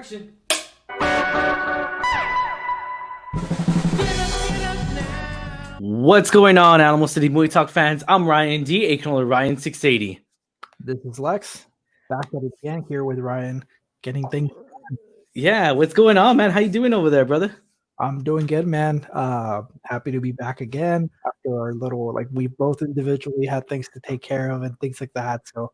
Action. What's going on, Alamo City Movie Talk fans? I'm Ryan D, aka Ryan 680. This is Lex, back at it again here with Ryan, getting things. Yeah, what's going on, man? How you doing over there, brother? I'm doing good, man. Happy to be back again after our little, we both individually had things to take care of and things like that. So,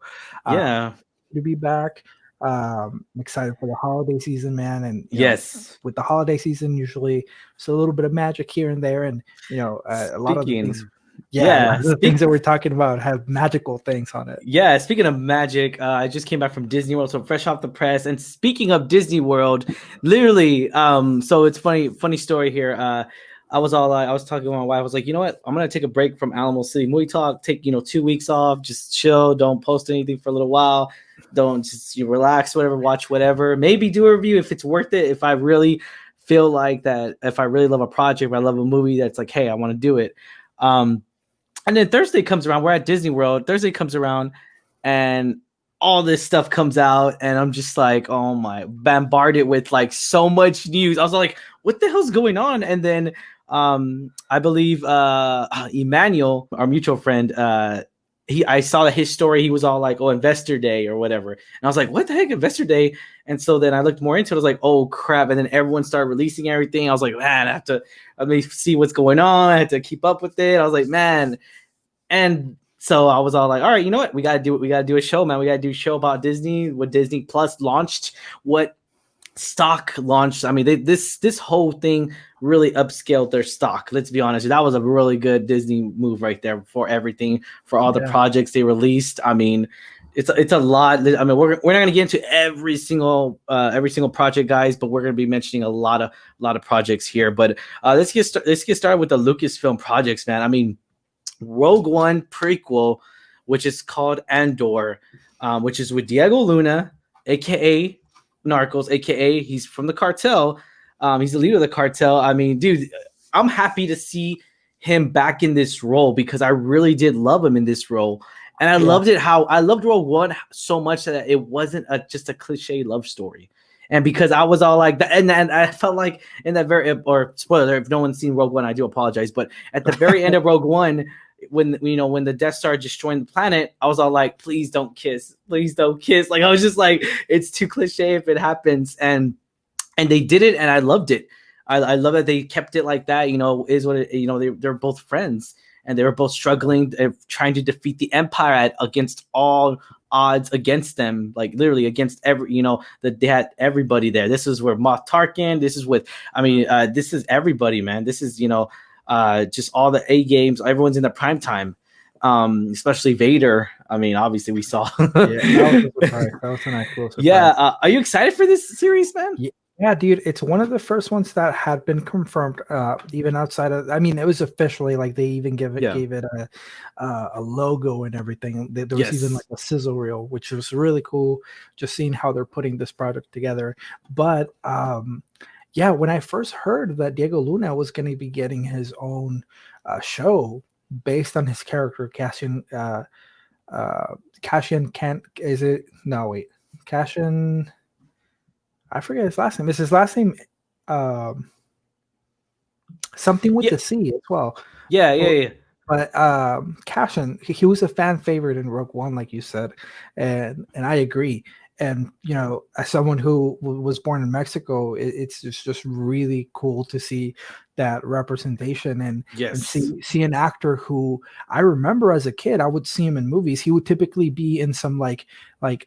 Yeah. to be back. I'm excited for the holiday season, man. And Yes. with the holiday season, usually it's a little bit of magic here and there, and a lot of the things. The things that we're talking about have magical things on it. Yeah, speaking of magic, I just came back from Disney World, so fresh off the press. And speaking of Disney World, literally, so it's funny story here. I was talking to my wife. I was like, you know what? I'm gonna take a break from Alamo City Movie Talk. Take 2 weeks off, just chill. Don't post anything for a little while. Don't just relax, whatever. Watch whatever. Maybe do a review if it's worth it. If I really feel like that, if I really love a project, if I love a movie, that's like, hey, I want to do it. And then Thursday comes around. We're at Disney World. Thursday comes around, and all this stuff comes out, and I'm just like, oh my, bombarded with like so much news. I was like, what the hell's going on? And then I believe Emmanuel, our mutual friend, I saw that his story. He was all like, oh, Investor Day or whatever. And I was like, what the heck, Investor Day? And so then I looked more into it. I was like, oh crap. And then everyone started releasing everything. I was like, man, let me see what's going on. I had to keep up with it. I was like, man. And so I was all like, all right, you know what? We got to do a show, man. We got to do a show about Disney, what Disney Plus launched, what stock launched. I mean, this whole thing really upscaled their stock. Let's be honest. That was a really good Disney move right there for everything, for all the projects they released. I mean, it's a lot. I mean, we're not going to get into every single project, guys, but we're going to be mentioning a lot of projects here. But let's get started with the Lucasfilm projects, man. I mean, Rogue One prequel, which is called Andor, which is with Diego Luna, aka Narcos, aka he's from the cartel. He's the leader of the cartel. I mean, dude, I'm happy to see him back in this role because I really did love him in this role. And I loved Rogue One so much that it wasn't just a cliche love story. And because I was all like that, and I felt like in that or spoiler, if no one's seen Rogue One, I do apologize. But at the very end of Rogue One, when the Death Star destroying the planet, I was all like, please don't kiss. Like, I was just like, it's too cliche if it happens. And they did it, and I loved it. I love that they kept it like that, is what it, they're both friends, and they were both struggling, trying to defeat the Empire against all odds against them, like literally against they had everybody there. This is where Moff Tarkin, this is everybody, man. This is, just all the A games, everyone's in the prime time, especially Vader. I mean, obviously we saw. That was a nice little surprise. Yeah, are you excited for this series, man? Yeah, dude, it's one of the first ones that had been confirmed, even outside of. I mean, it was officially like they even gave it a logo and everything. There was even like a sizzle reel, which was really cool. Just seeing how they're putting this project together. But when I first heard that Diego Luna was going to be getting his own show based on his character Cassian Kent, is it? No, wait, Cassian. I forget his last name. Is his last name something with the C as well? Yeah. But Cassian, he was a fan favorite in Rogue One, like you said, and I agree. And as someone who was born in Mexico, it's just really cool to see that representation and see an actor who I remember as a kid. I would see him in movies. He would typically be in some like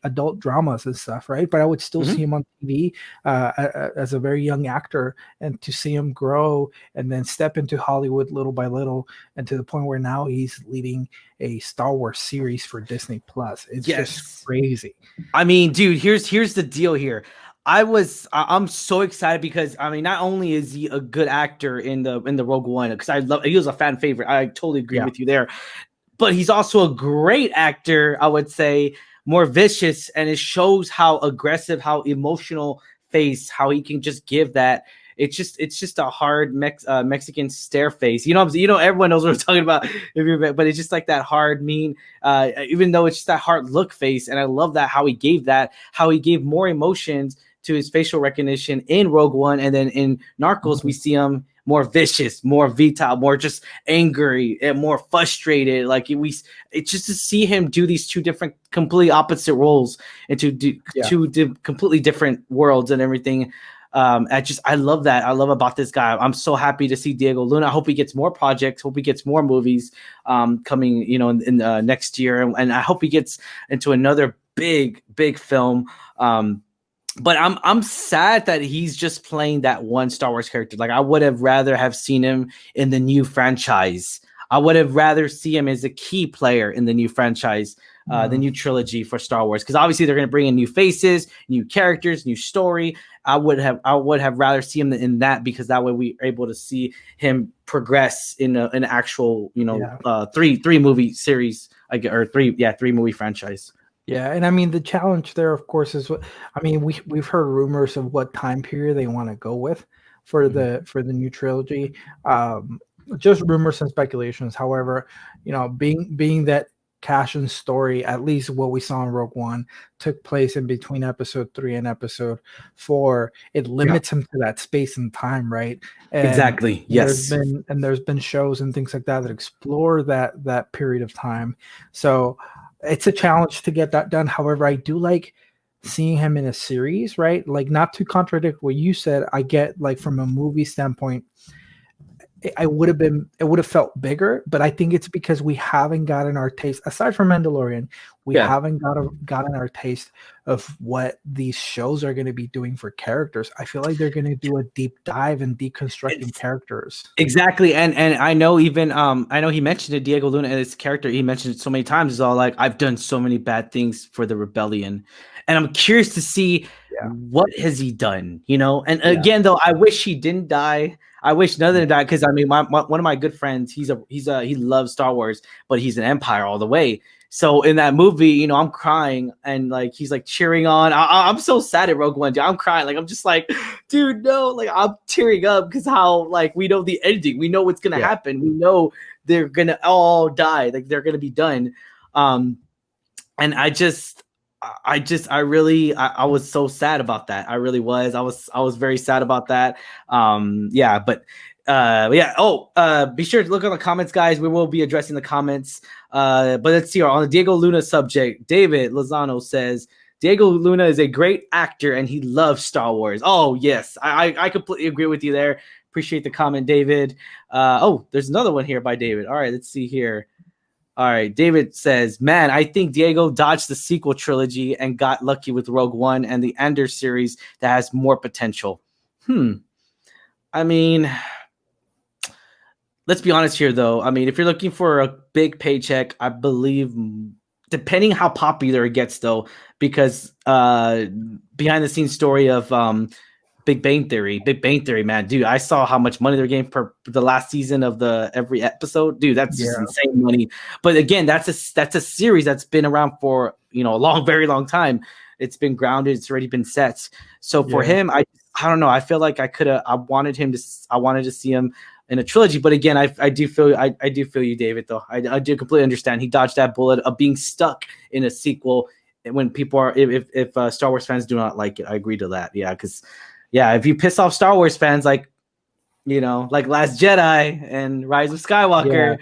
adult dramas and stuff, right? But I would still see him on TV as a very young actor, and to see him grow and then step into Hollywood little by little, and to the point where now he's leading a Star Wars series for Disney Plus. It's just crazy. I mean, dude, here's the deal here. I'm so excited because I mean, not only is he a good actor in the Rogue One, because he was a fan favorite. I totally agree with you there, but he's also a great actor. I would say more vicious, and it shows how aggressive, how emotional face, how he can just give that. It's just a hard Mexican stare face. Everyone knows what I'm talking about. But it's just like that hard, mean, even though it's just that hard look face. And I love how he gave more emotions to his facial recognition in Rogue One, and then in Narcos we see him more vicious, more vital, more just angry, and more frustrated. Like it's just to see him do these two different, completely opposite roles into two completely different worlds and everything. I love that. I love about this guy. I'm so happy to see Diego Luna. I hope he gets more projects. Hope he gets more movies coming, in next year, and I hope he gets into another big film. But I'm sad that he's just playing that one Star Wars character. Like I would have rather have seen him in the new franchise. I would have rather see him as a key player in the new franchise. The new trilogy for Star Wars, because obviously they're going to bring in new faces, new characters, new story. I would have rather see him in that, because that way we are able to see him progress in an actual three movie series, or three movie franchise. Yeah, and I mean the challenge there, of course, is we've heard rumors of what time period they want to go with for the new trilogy. Just rumors and speculations. However, being that Cashin's story, at least what we saw in Rogue One, took place in between episode 3 and episode 4. It limits him to that space and time, right? And exactly. Yes. There's been shows and things like that explore that period of time. So it's a challenge to get that done. However, I do like seeing him in a series, right? Like, not to contradict what you said, I get, like, from a movie standpoint, it would have felt bigger, but I think it's because we haven't gotten our taste, aside from Mandalorian, haven't gotten our taste of what these shows are going to be doing for characters. I feel like they're going to do a deep dive in deconstructing characters. Exactly. And I know even I know he mentioned it, Diego Luna, and his character, he mentioned it so many times, is all like, I've done so many bad things for the rebellion. And I'm curious to see what has he done, And again, though, I wish he didn't die. I wish none of them died, because I mean, one of my good friends, he loves Star Wars, but he's an Empire all the way. So in that movie, I'm crying, and like he's like cheering on. I'm so sad at Rogue One, dude. I'm crying, like I'm just like, dude, no, like I'm tearing up, because how, like, we know the ending, we know what's gonna happen, we know they're gonna all die, like they're gonna be done. And I was so sad about that. I really was. I was very sad about that. Be sure to look on the comments, guys. We will be addressing the comments. But let's see, on the Diego Luna subject, David Lozano says, Diego Luna is a great actor and he loves Star Wars. Oh, yes. I completely agree with you there. Appreciate the comment, David. There's another one here by David. All right, let's see here. All right, David says, man, I think Diego dodged the sequel trilogy and got lucky with Rogue One and the Ender series that has more potential. I mean, let's be honest here, though. I mean, if you're looking for a big paycheck, I believe, depending how popular it gets, though, because behind the scenes story of Big Bang Theory, man, dude, I saw how much money they're getting per the last season of every episode, dude. That's just insane money. But again, that's a series that's been around for a very long time. It's been grounded. It's already been set. So for him, I don't know. I feel like I wanted to see him in a trilogy. But again, I do feel you, David. Though I do completely understand. He dodged that bullet of being stuck in a sequel when people are if Star Wars fans do not like it. I agree to that. Yeah, because. Yeah, if you piss off Star Wars fans, like Last Jedi and Rise of Skywalker,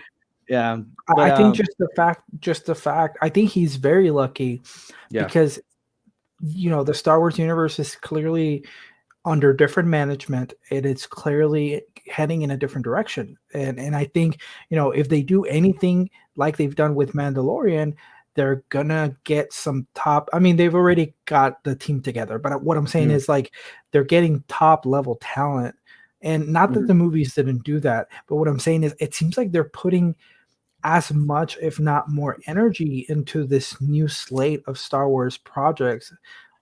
But, I think just the fact, I think he's very lucky, because the Star Wars universe is clearly under different management, and it's clearly heading in a different direction. And I think if they do anything like they've done with Mandalorian, they're gonna get some top. I mean, they've already got the team together, but what I'm saying is, like, they're getting top level talent, and not that the movies didn't do that, but what I'm saying is, it seems like they're putting as much, if not more, energy into this new slate of Star Wars projects,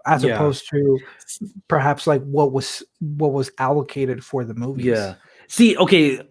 as opposed to perhaps like what was allocated for the movies. Yeah. See, okay.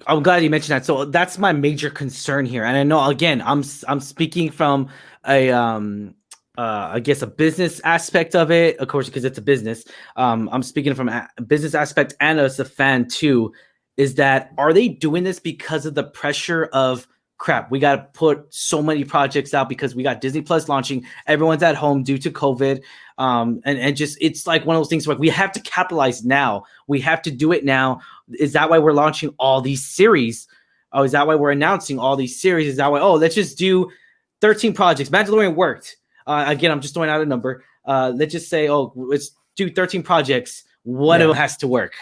I'm glad you mentioned that. So that's my major concern here. And I know, again, I'm speaking from I guess a business aspect of it, of course, because it's a business. I'm speaking from a business aspect and as a fan too, is that, are they doing this because of the pressure of crap, we got to put so many projects out because we got Disney Plus launching. Everyone's at home due to COVID. And just, it's like one of those things where we have to capitalize now. We have to do it now. Is that why we're launching all these series? Oh, is that why we're announcing all these series? Is that why, let's just do 13 projects. Mandalorian worked. Again, I'm just throwing out a number. Let's just say, let's do 13 projects. One of them has to work.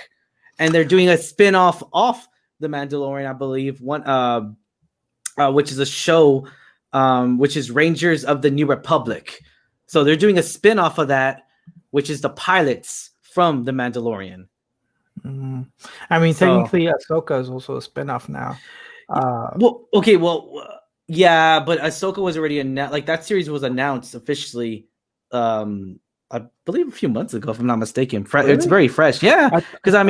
And they're doing a spin-off off The Mandalorian, I believe, which is a show, which is Rangers of the New Republic. So they're doing a spin-off of that, which is the pilots from The Mandalorian. Mm-hmm. I mean, technically, Ahsoka is also a spin-off now. Yeah, but Ahsoka was already announced. Like, that series was announced officially, I believe a few months ago, if I'm not mistaken. Really? It's very fresh. Yeah, because I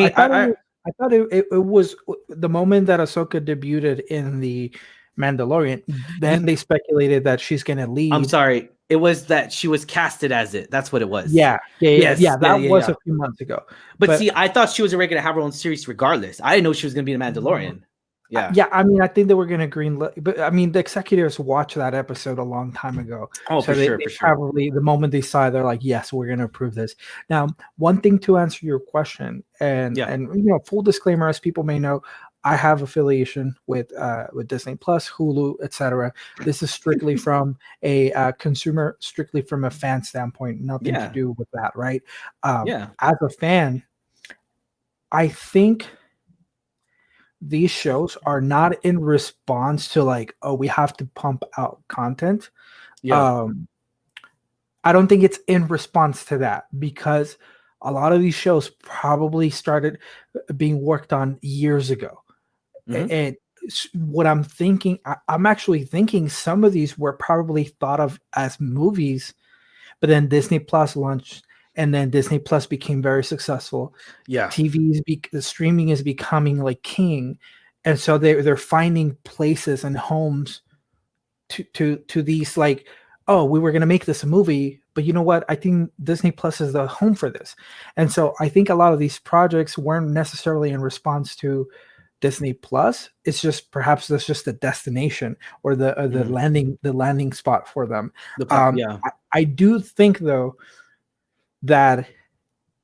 thought it was the moment that Ahsoka debuted in the Mandalorian. Then they speculated that she's going to leave. I'm sorry. It was that she was casted as it. That's what it was. Yeah. That was a few months ago. But see, I thought she was already going to have her own series regardless. I didn't know she was going to be the Mandalorian. Yeah. I mean, I think they were going to greenlit, but I mean, the executives watched that episode a long time ago. Oh, so they probably, the moment they saw it, they're like, yes, we're going to approve this. Now, one thing to answer your question, and full disclaimer, as people may know, I have affiliation with Disney Plus, Hulu, etc. This is strictly from a consumer, strictly from a fan standpoint, nothing to do with that, right? As a fan, I think these shows are not in response to like, we have to pump out content. I don't think it's in response to that, because a lot of these shows probably started being worked on years ago. Mm-hmm. And what I'm thinking, I'm actually thinking some of these were probably thought of as movies, but then Disney Plus launched, and then Disney Plus became very successful. Yeah, the streaming is becoming like king, and so they're finding places and homes to these, like, we were gonna make this a movie, but you know what? I think Disney Plus is the home for this, and so I think a lot of these projects weren't necessarily in response to Disney Plus. It's just perhaps that's just the destination or the landing spot for them. I do think though that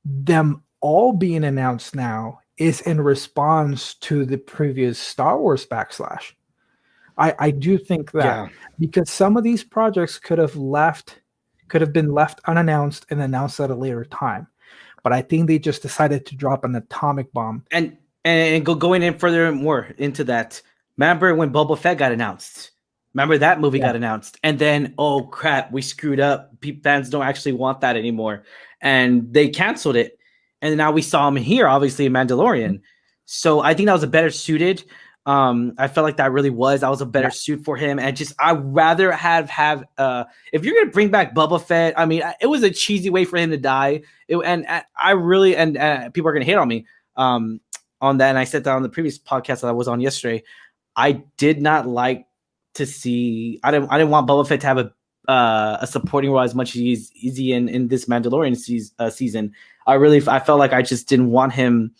them all being announced now is in response to the previous Star Wars backslash. I do think that because some of these projects could have been left unannounced and announced at a later time, but I think they just decided to drop an atomic bomb. And going in further more into that, remember when Boba Fett got announced? Remember that movie got announced, and then, oh crap, we screwed up. Fans don't actually want that anymore, and they canceled it. And now we saw him here, obviously, in Mandalorian. Mm-hmm. So I think that was a better suited. I felt like that was a better suit for him. And just, I'd rather have if you're gonna bring back Boba Fett, I mean, it was a cheesy way for him to die. People are gonna hate on me on that. And I said that on the previous podcast that I was on yesterday. I did not like to see. I didn't want Boba Fett to have a supporting role as much as he's in this Mandalorian season. I felt like I just didn't want him.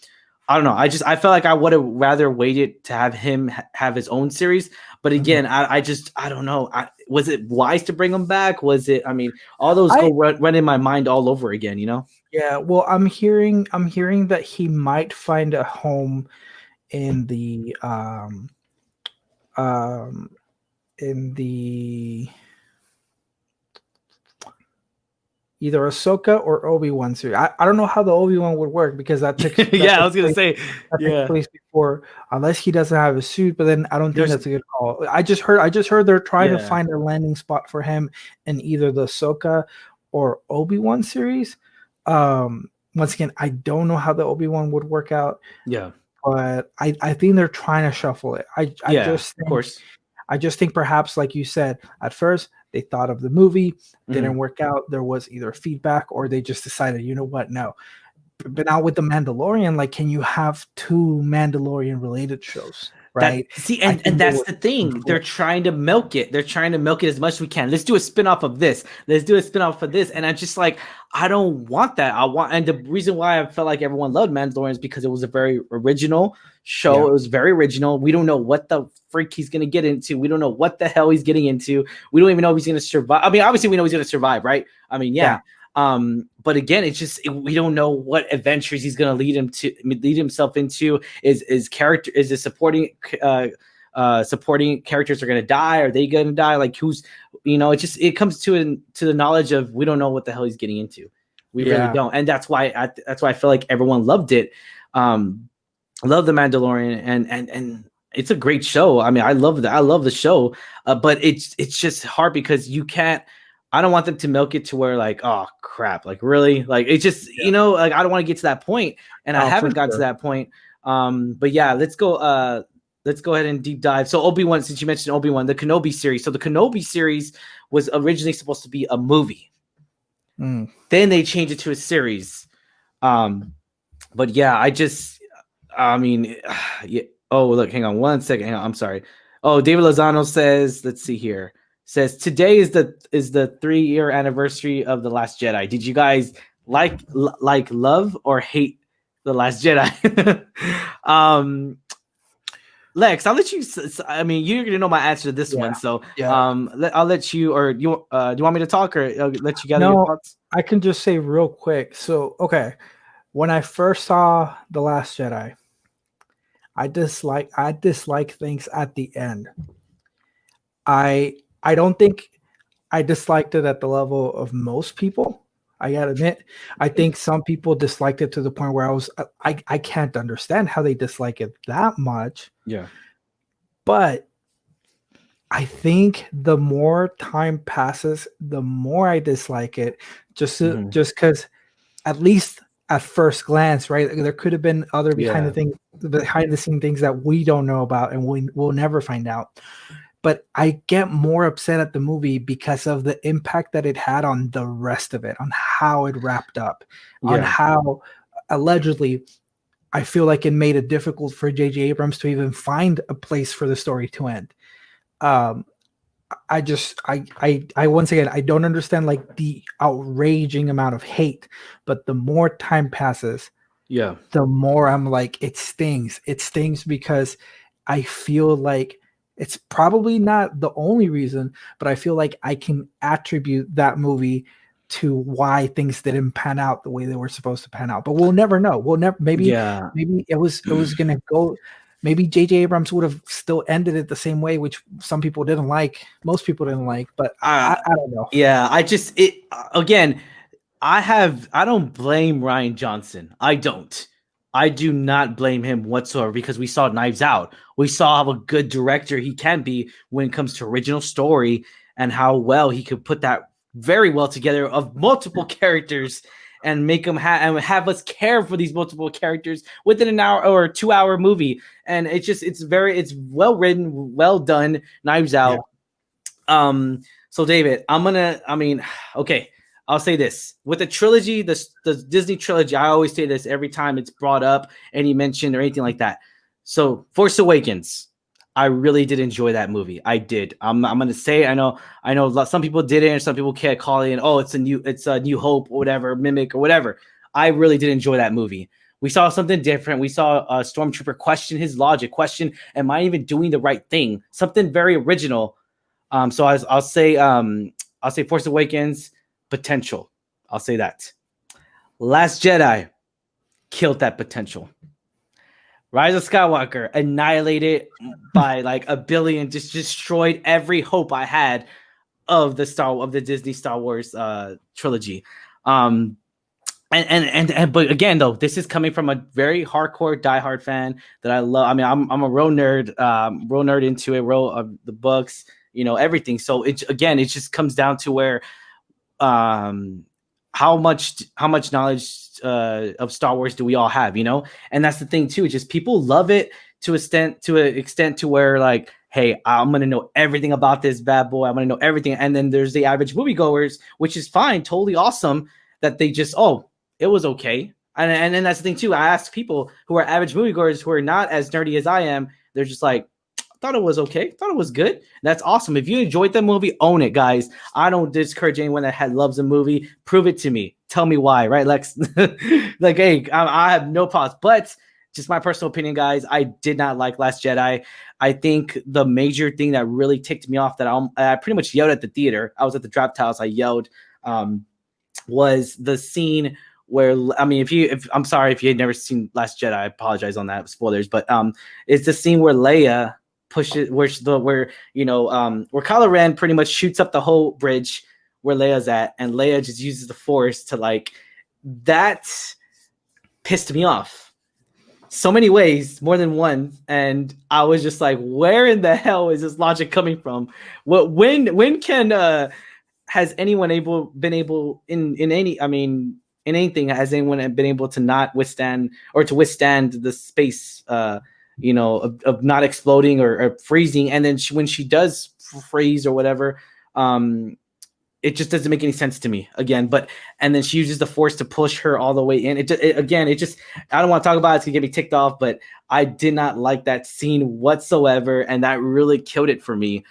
I don't know. I felt like I would have rather waited to have him have his own series. But again, I don't know. Was it wise to bring him back? Was it? I mean, all those run in my mind all over again. You know? Yeah. Well, I'm hearing that he might find a home in the either Ahsoka or Obi-Wan series. I don't know how the Obi-Wan would work, because that takes I was gonna say takes place before, unless he doesn't have a suit. But then I don't think that's a good call. I just heard they're trying to find a landing spot for him in either the Ahsoka or Obi-Wan series. Once again, I don't know how the Obi-Wan would work out. Yeah, but I think they're trying to shuffle it. I just think perhaps, like you said, at first they thought of the movie, didn't work out. There was either feedback, or they just decided, you know what, no, but now with the Mandalorian, like, can you have two Mandalorian related shows, right? And that's the thing. They're trying to milk it. They're trying to milk it as much as we can. Let's do a spin-off of this. Let's do a spin-off of this. And I'm just like, I don't want that. And the reason why I felt like everyone loved Mandalorian is because it was a very original show. Yeah. It was very original. We don't know what the freak he's going to get into. We don't know what the hell he's getting into. We don't even know if he's going to survive. I mean, obviously we know he's going to survive, right? I mean, yeah. But again, it's just we don't know what adventures he's going to lead himself into. Is the supporting characters are going to die? Are they going to die? Like who's it comes to the knowledge of we don't know what the hell he's getting into. We really don't, and that's why I feel like everyone loved it. Love the Mandalorian, and it's a great show. I mean, I love the show, but it's just hard because you can't. I don't want them to milk it to where like, oh crap, like really, like it's just like I don't want to get to that point, and I haven't got to that point. But yeah, let's go ahead and deep dive. So Obi-Wan, since you mentioned Obi-Wan, the Kenobi series. So the Kenobi series was originally supposed to be a movie. Then they changed it to a series. But yeah, yeah. Oh, look, hang on one second. Hang on, I'm sorry. Oh, David Lozano says, let's see here. Says today is the 3-year anniversary of The Last Jedi. Did you guys like love or hate The Last Jedi? Lex, I'll let you. I mean, you're gonna know my answer to this one, so I'll let you. Or do you want me to talk, or let you gather your thoughts? I can just say real quick. So, okay, when I first saw The Last Jedi, I dislike things at the end. I don't think I disliked it at the level of most people. I gotta admit, I think some people disliked it to the point where I can't understand how they dislike it that much. Yeah. But I think the more time passes, the more I dislike it. Just because, at least at first glance, right? There could have been other behind the scene things that we don't know about, and we'll never find out. But I get more upset at the movie because of the impact that it had on the rest of it, on how it wrapped up, on how allegedly I feel like it made it difficult for J.J. Abrams to even find a place for the story to end. I once again, I don't understand like the outraging amount of hate, but the more time passes, the more I'm like, it stings. It stings because I feel like it's probably not the only reason, but I feel like I can attribute that movie to why things didn't pan out the way they were supposed to pan out. But we'll never know. We'll never. Maybe it was gonna go. Maybe J.J. Abrams would have still ended it the same way, which some people didn't like. Most people didn't like, but I don't know. Yeah, I don't blame Rian Johnson. I do not blame him whatsoever because we saw Knives Out. We saw how a good director he can be when it comes to original story and how well he could put that very well together of multiple characters and make them have us care for these multiple characters within an hour or 2-hour movie. And it's well written, well done. Knives Out. Yeah. So David, okay. I'll say this with the trilogy, the Disney trilogy. I always say this every time it's brought up, any mention or anything like that. So Force Awakens, I really did enjoy that movie. I did. I'm gonna say I know some people didn't, and some people can't call it. It's a New Hope or whatever, Mimic or whatever. I really did enjoy that movie. We saw something different. We saw a stormtrooper question his logic, question, am I even doing the right thing? Something very original. So I'll say Force Awakens. Potential. I'll say that. Last Jedi killed that potential. Rise of Skywalker annihilated by like a billion, just destroyed every hope I had of the Disney Star Wars trilogy. But again though, this is coming from a very hardcore diehard fan that I love. I mean, I'm a real nerd into it, the books, everything. So it just comes down to where how much knowledge of Star Wars do we all have, and that's the thing too. It's just people love it to an extent to where like, hey, I'm gonna know everything about this bad boy. I'm gonna know everything. And then there's the average moviegoers, which is fine, totally awesome, that they just, it was okay. And then that's the thing too. I ask people who are average moviegoers who are not as nerdy as I am. They're just like, thought it was okay. Thought it was good. That's awesome. If you enjoyed the movie, own it, guys. I don't discourage anyone that loves a movie. Prove it to me. Tell me why, right, Lex? Like, hey, I have no problems. But just my personal opinion, guys, I did not like Last Jedi. I think the major thing that really ticked me off that I pretty much yelled at the theater. I was at the Draft House. I yelled, was the scene where, I mean, if I'm sorry if you had never seen Last Jedi, I apologize on that, spoilers. But it's the scene where Leia pushes, where Kylo Ren pretty much shoots up the whole bridge where Leia's at, and Leia just uses the Force to, like, that pissed me off so many ways, more than one. And I was just like, where in the hell is this logic coming from? When can has anyone been able in any, I mean, in anything, has anyone been able to not withstand or to withstand the space of not exploding or freezing? And then when she does freeze or whatever, it just doesn't make any sense to me again. And then she uses the Force to push her all the way in. I don't want to talk about it. It's gonna get me ticked off, but I did not like that scene whatsoever. And that really killed it for me.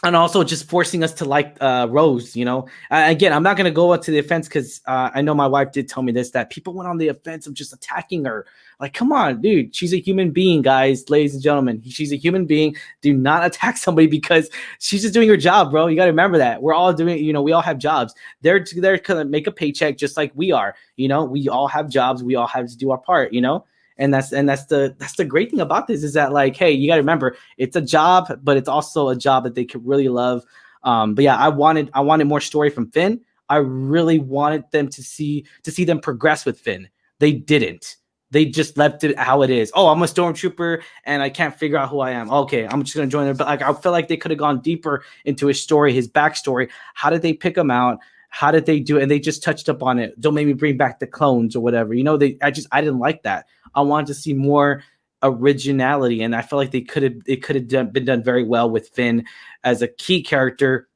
And also just forcing us to like Rose, again, I'm not going to go up to the offense because I know my wife did tell me this, that people went on the offense of just attacking her. Like, come on, dude. She's a human being, guys, ladies and gentlemen. She's a human being. Do not attack somebody because she's just doing her job, bro. You got to remember that. We're all doing, we all have jobs. They're going to make a paycheck just like we are. We all have jobs. We all have to do our part, And that's the great thing about this is that, like, hey, you got to remember, it's a job, but it's also a job that they could really love. But yeah, I wanted more story from Finn. I really wanted them to see them progress with Finn. They didn't. They just left it how it is. Oh, I'm a stormtrooper and I can't figure out who I am. Okay, I'm just gonna join them. But like, I feel like they could have gone deeper into his story, his backstory. How did they pick him out? How did they do it? And they just touched up on it. Don't maybe bring back the clones or whatever. I didn't like that. I wanted to see more originality, and I feel like it could have been done very well with Finn as a key character.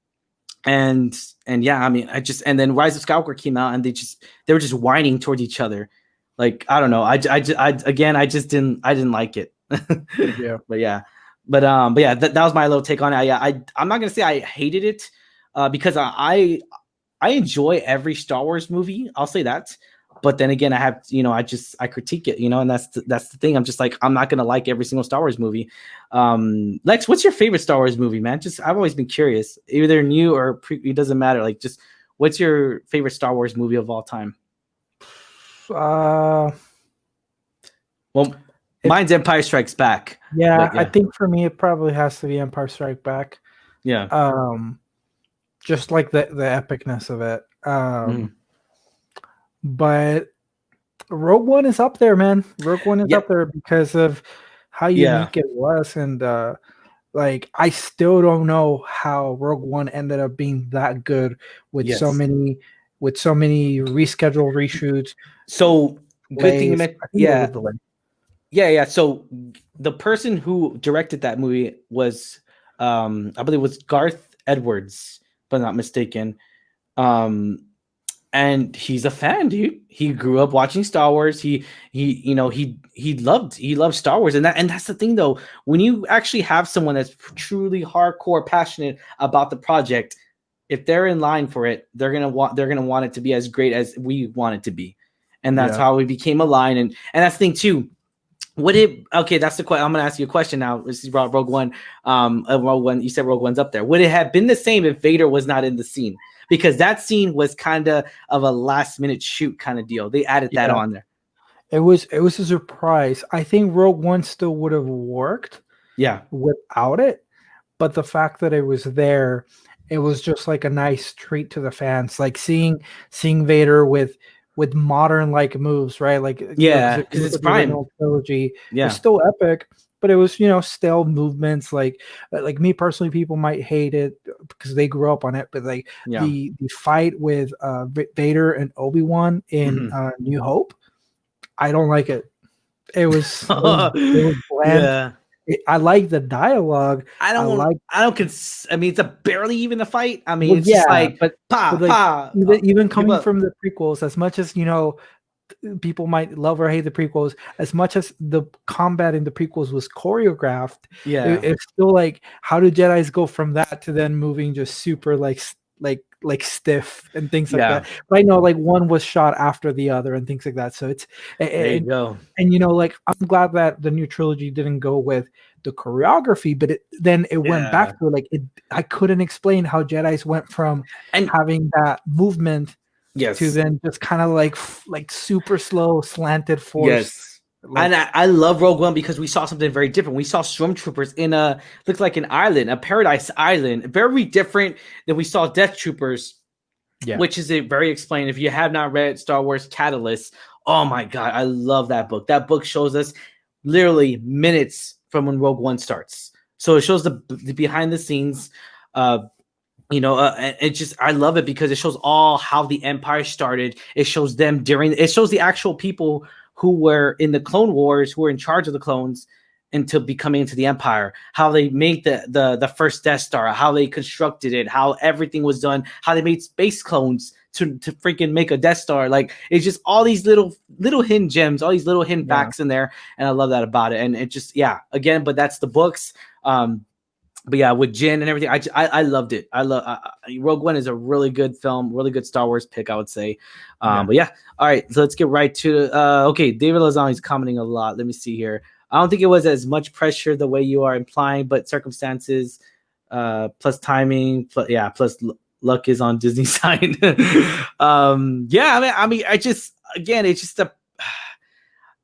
And yeah, I mean, and then Rise of Skywalker came out, and they were just whining towards each other. Like, I don't know. I didn't like it. Yeah. But yeah, that was my little take on it. I'm not gonna say I hated it because I enjoy every Star Wars movie. I'll say that. But then again, I have, I critique it, and that's the thing. I'm just like, I'm not going to like every single Star Wars movie. Lex, what's your favorite Star Wars movie, man? I've always been curious, either new or it doesn't matter. Like, just what's your favorite Star Wars movie of all time? Well, mine's Empire Strikes Back. Yeah, I think for me, it probably has to be Empire Strikes Back. Yeah. Just like the epicness of it. But Rogue One is up there, man. Rogue One is up there because of how unique it was. And like, I still don't know how Rogue One ended up being that good with so many rescheduled reshoots. So good thing you mentioned. Yeah. So the person who directed that movie was, I believe it was Garth Edwards, if I'm not mistaken. And he's a fan, dude. He grew up watching Star Wars. He loved Star Wars, and that's the thing, though. When you actually have someone that's truly hardcore passionate about the project, if they're in line for it, they're gonna want it to be as great as we want it to be, and that's how we became aligned. And that's the thing too. That's the question. I'm gonna ask you a question now. This is about Rogue One. Rogue One. You said Rogue One's up there. Would it have been the same if Vader was not in the scene? Because that scene was kind of a last minute shoot kind of deal. They added that on there. It was a surprise. I think Rogue One still would have worked. Yeah. Without it, but the fact that it was there, it was just like a nice treat to the fans. Like seeing Vader with modern like moves, right? Like because it's Prime trilogy. Yeah, it's still epic. But it was, still movements like me personally, people might hate it because they grew up on it. But like the fight with Vader and Obi-Wan in New Hope, I don't like it. It was bland. Yeah. I like the dialogue. I mean, it's barely even a fight. I mean, it's just like, even coming from the prequels, as much as people might love or hate the prequels, as much as the combat in the prequels was choreographed, Yeah. it's still like, how do Jedis go from that to then moving just super like stiff and things like Yeah. that? But I know like one was shot after the other and things like that. So it's There you and go. and like I'm glad that the new trilogy didn't go with the choreography, but then it went Yeah. back to like I couldn't explain how Jedis went from And having that movement yes. to then just kind of like super slow slanted force. Yes. Like, And I love Rogue One because we saw something very different. We saw stormtroopers in looks like an island, a paradise island, very different than we saw Death Troopers, which is a very explained. If you have not read Star Wars Catalyst, oh my God, I love that book. That book shows us literally minutes from when Rogue One starts. So it shows the behind the scenes. It just, I love it because it shows all how the Empire started. It shows them it shows the actual people who were in the Clone Wars, who were in charge of the clones until becoming into the Empire, how they made the first Death Star, how they constructed it, how everything was done, how they made space clones to freaking make a Death Star. Like, it's just all these little hidden gems, all these little hidden facts in there. And I love that about it. And it just, again, but that's the books. But yeah, with Jin and everything, I loved it. I love Rogue One is a really good film, really good Star Wars pick, I would say. But yeah, all right, so let's get right to okay. David Lazani's commenting a lot. Let me see here. I don't think it was as much pressure the way you are implying, but circumstances, plus timing, plus luck is on Disney's side. I mean, I just, again, it's just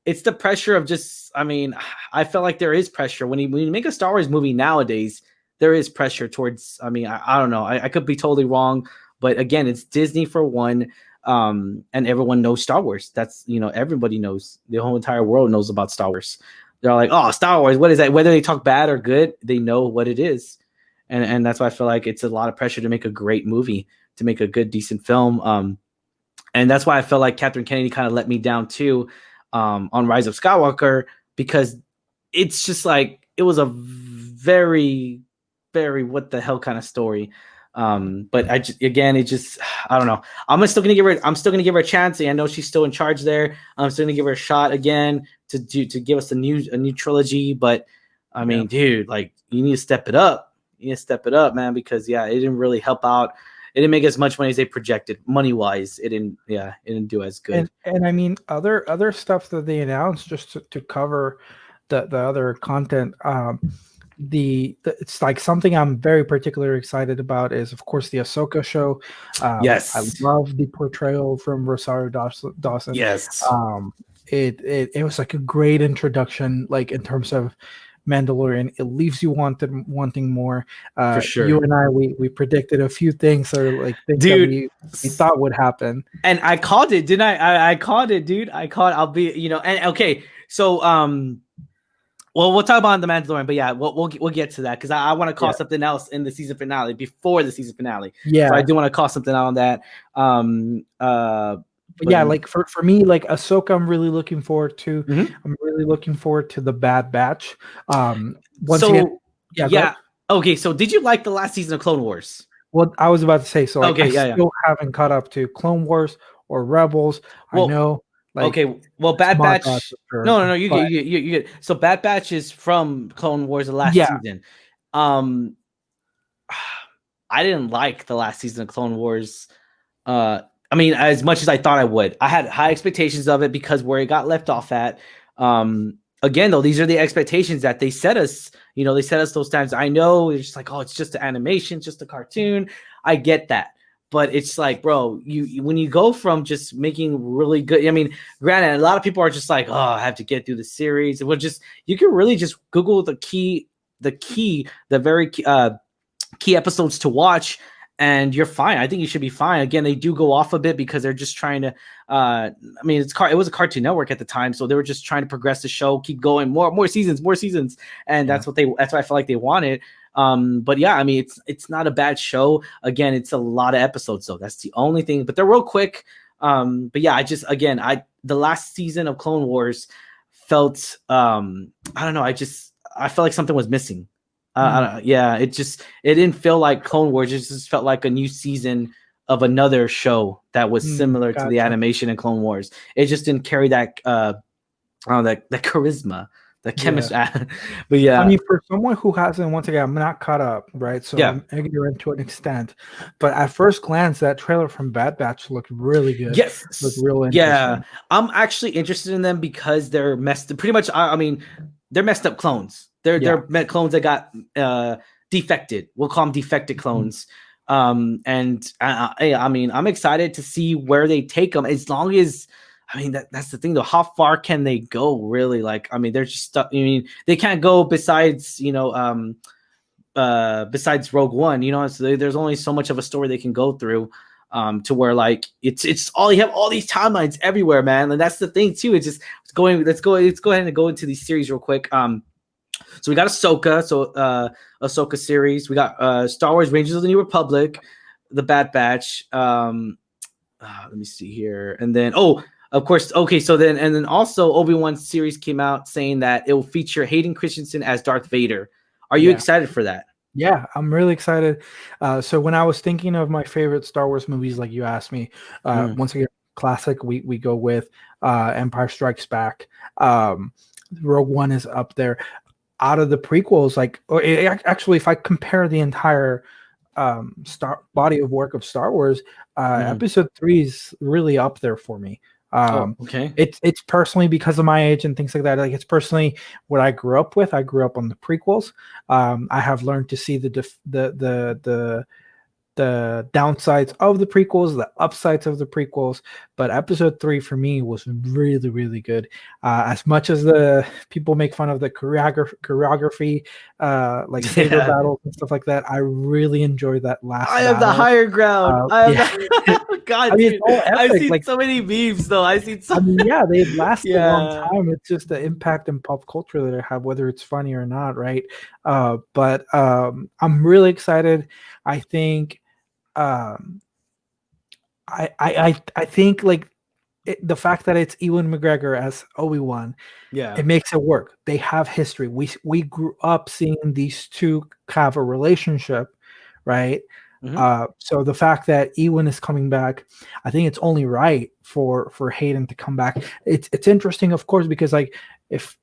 it's the pressure of just, I mean, I felt like there is pressure when you make a Star Wars movie nowadays. There is pressure towards, I mean, I don't know. I could be totally wrong, but again, it's Disney for one, and everyone knows Star Wars. That's, everybody knows. The whole entire world knows about Star Wars. They're like, oh, Star Wars, what is that? Whether they talk bad or good, they know what it is. And that's why I feel like it's a lot of pressure to make a great movie, to make a good, decent film. And that's why I felt like Catherine Kennedy kind of let me down too, on Rise of Skywalker, because it's just like, it was a very, very what the hell kind of story. But I don't know. I'm still gonna give her a chance. I know she's still in charge there. I'm still gonna give her a shot again to give us a new trilogy. But I mean, dude, like, you need to step it up. You need to step it up, man, because it didn't really help out. It didn't make as much money as they projected, money wise. It didn't do as good. And I mean, other stuff that they announced, just to cover the other content. It's like something I'm very particularly excited about is, of course, the Ahsoka show. Yes, I love the portrayal from Rosario Dawson. Yes, it was like a great introduction, like in terms of Mandalorian. It leaves you wanting more. for sure. You and I, we predicted a few things, or like things dude, that we thought would happen, and I called it, didn't I? I called it, dude. I'll be, and okay, so well, we'll talk about the Mandalorian, but yeah, we'll get to that, because I want to call something else in the season finale, before the season finale. Yeah, so I do want to call something out on that. But yeah, like for me, like Ahsoka, I'm really looking forward to. Mm-hmm. I'm really looking forward to the Bad Batch. Okay. So did you like the last season of Clone Wars? Well, I was about to say, so okay, I still haven't caught up to Clone Wars or Rebels. Well, I know. Like, okay, well, Bad Batch. Sure, no, you get. So Bad Batch is from Clone Wars, the last season. I didn't like the last season of Clone Wars. I mean, as much as I thought I would. I had high expectations of it because where it got left off at. Again, though, these are the expectations that they set us. They set us those times. I know it's just like, oh, it's just an animation, just a cartoon. I get that. But it's like, bro, you when you go from just making really good, I mean, granted, a lot of people are just like, oh, I have to get through the series. You can really just Google the very key episodes to watch, and you're fine. I think you should be fine. Again, they do go off a bit because they're just trying to. I mean, it was a Cartoon Network at the time, so they were just trying to progress the show, keep going, more seasons, and that's what I felt like they wanted. But yeah, I mean, it's not a bad show. Again, it's a lot of episodes, though. That's the only thing. But they're real quick. But yeah, the last season of Clone Wars felt I don't know. I felt like something was missing. It didn't feel like Clone Wars. It just felt like a new season of another show that was similar to the Gotcha. animation in Clone Wars. It just didn't carry that that charisma, the chemistry. But yeah, I mean, for someone who hasn't, once again, I'm not caught up, right? So yeah. I'm ignorant to an extent. But at first glance, that trailer from Bad Batch looked really good. Yes. Looked real Yeah. interesting. I'm actually interested in them because they're pretty much. I mean, they're messed up clones. They're clones that got defected. We'll call them defected clones. And I mean, I'm excited to see where they take them. As long as, I mean, that's the thing though. How far can they go? Really? Like, I mean, they're just stuck. I mean, they can't go besides, besides Rogue One. So there's only so much of a story they can go through. To where like it's all, you have all these timelines everywhere, man. And that's the thing too. It's just let's go ahead and go into these series real quick. So we got Ahsoka, Ahsoka series. We got Star Wars Rangers of the New Republic, the Bad Batch. Let me see here, and then of course, okay. So then also Obi-Wan series came out saying that it will feature Hayden Christensen as Darth Vader. Are you excited for that? Yeah, I'm really excited. So when I was thinking of my favorite Star Wars movies, like you asked me, once again, classic, we go with Empire Strikes Back. Rogue One is up there. Out of the prequels, actually, if I compare the entire body of work of Star Wars, Episode 3 is really up there for me. Okay. It's personally because of my age and things like that. Like, it's personally what I grew up with. I grew up on the prequels. I have learned to see the downsides of the prequels, the upsides of the prequels, but Episode 3 for me was really, really good. As much as the people make fun of the choreography, like saber battles and stuff like that, I really enjoyed that last. I have the higher ground. God, I mean, it's all epic. I've seen so many memes, though. I've seen so. I mean, yeah, they've lasted a long time. It's just the impact in pop culture that they have, whether it's funny or not, right? But I'm really excited. I think. I think like the fact that it's Ewan McGregor as Obi-Wan, it makes it work. They have history. We grew up seeing these two have a relationship, right? So the fact that Ewan is coming back, I think it's only right for Hayden to come back. It's interesting, of course, because like if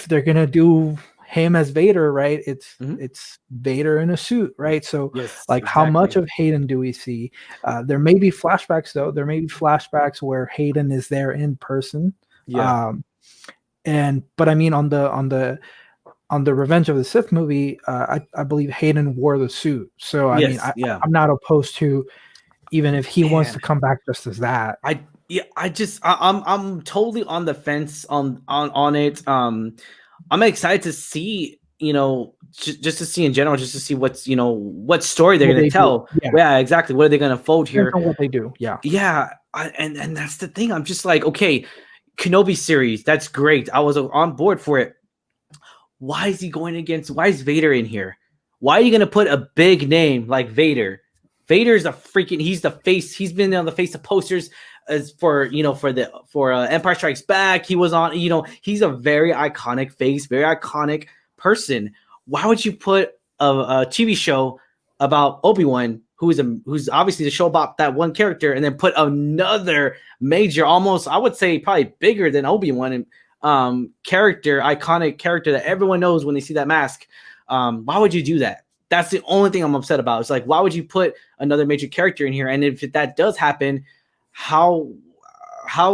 they're gonna do him as Vader, right? It's Vader in a suit, right? So how much of Hayden do we see? There may be flashbacks though. There may be flashbacks where Hayden is there in person. But I mean on the Revenge of the Sith movie, I believe Hayden wore the suit. So I mean I'm not opposed to, even if he wants to come back just as that. I'm totally on the fence on it. I'm excited to see, just to see in general, just to see what's, what story they're going to tell. Yeah, exactly. What are they going to fold here? What they do. Yeah. Yeah. And that's the thing. I'm just like, okay, Kenobi series. That's great. I was on board for it. Why is is Vader in here? Why are you going to put a big name like Vader? Vader's he's the face. He's been on the face of posters as for Empire Strikes Back. He was on, he's a very iconic face, very iconic person. Why would you put a TV show about Obi-Wan, who's obviously the show about that one character, and then put another major, almost, I would say probably bigger than Obi-Wan, iconic character that everyone knows when they see that mask? Why would you do that? That's the only thing I'm upset about. It's like, why would you put another major character in here? And if that does happen, how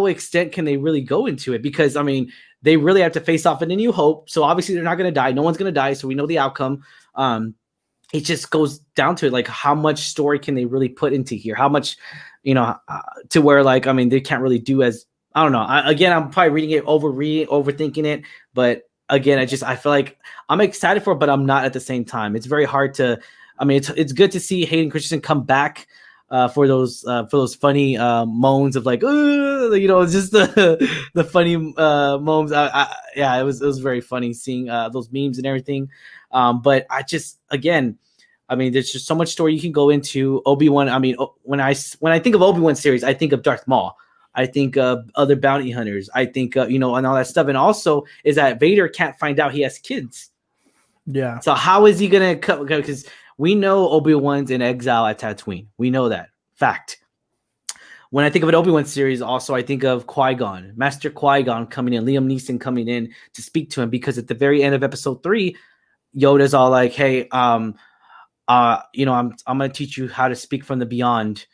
extent can they really go into it? Because I mean, they really have to face off in A New Hope. So obviously they're not going to die. No one's going to die. So we know the outcome. It just goes down to it. Like, how much story can they really put into here? How much, to where, like, I mean, they can't really do as, I don't know. I'm probably reading it, overthinking it. But again, I feel like I'm excited for it, but I'm not at the same time. It's very hard to, I mean, it's good to see Hayden Christensen come back for those funny moans of like, just the funny moans. It was very funny seeing those memes and everything. But I mean, there's just so much story you can go into. Obi-Wan, I mean, when I think of Obi-Wan series, I think of Darth Maul. I think of other bounty hunters. I think, and all that stuff. And also is that Vader can't find out he has kids. Yeah. So how is he going to cut? Because we know Obi-Wan's in exile at Tatooine. We know that Fact. When I think of an Obi-Wan series, also I think of Qui-Gon, Master Qui-Gon coming in, Liam Neeson coming in to speak to him, because at the very end of episode 3, Yoda's all like, "Hey, I'm gonna teach you how to speak from the beyond,"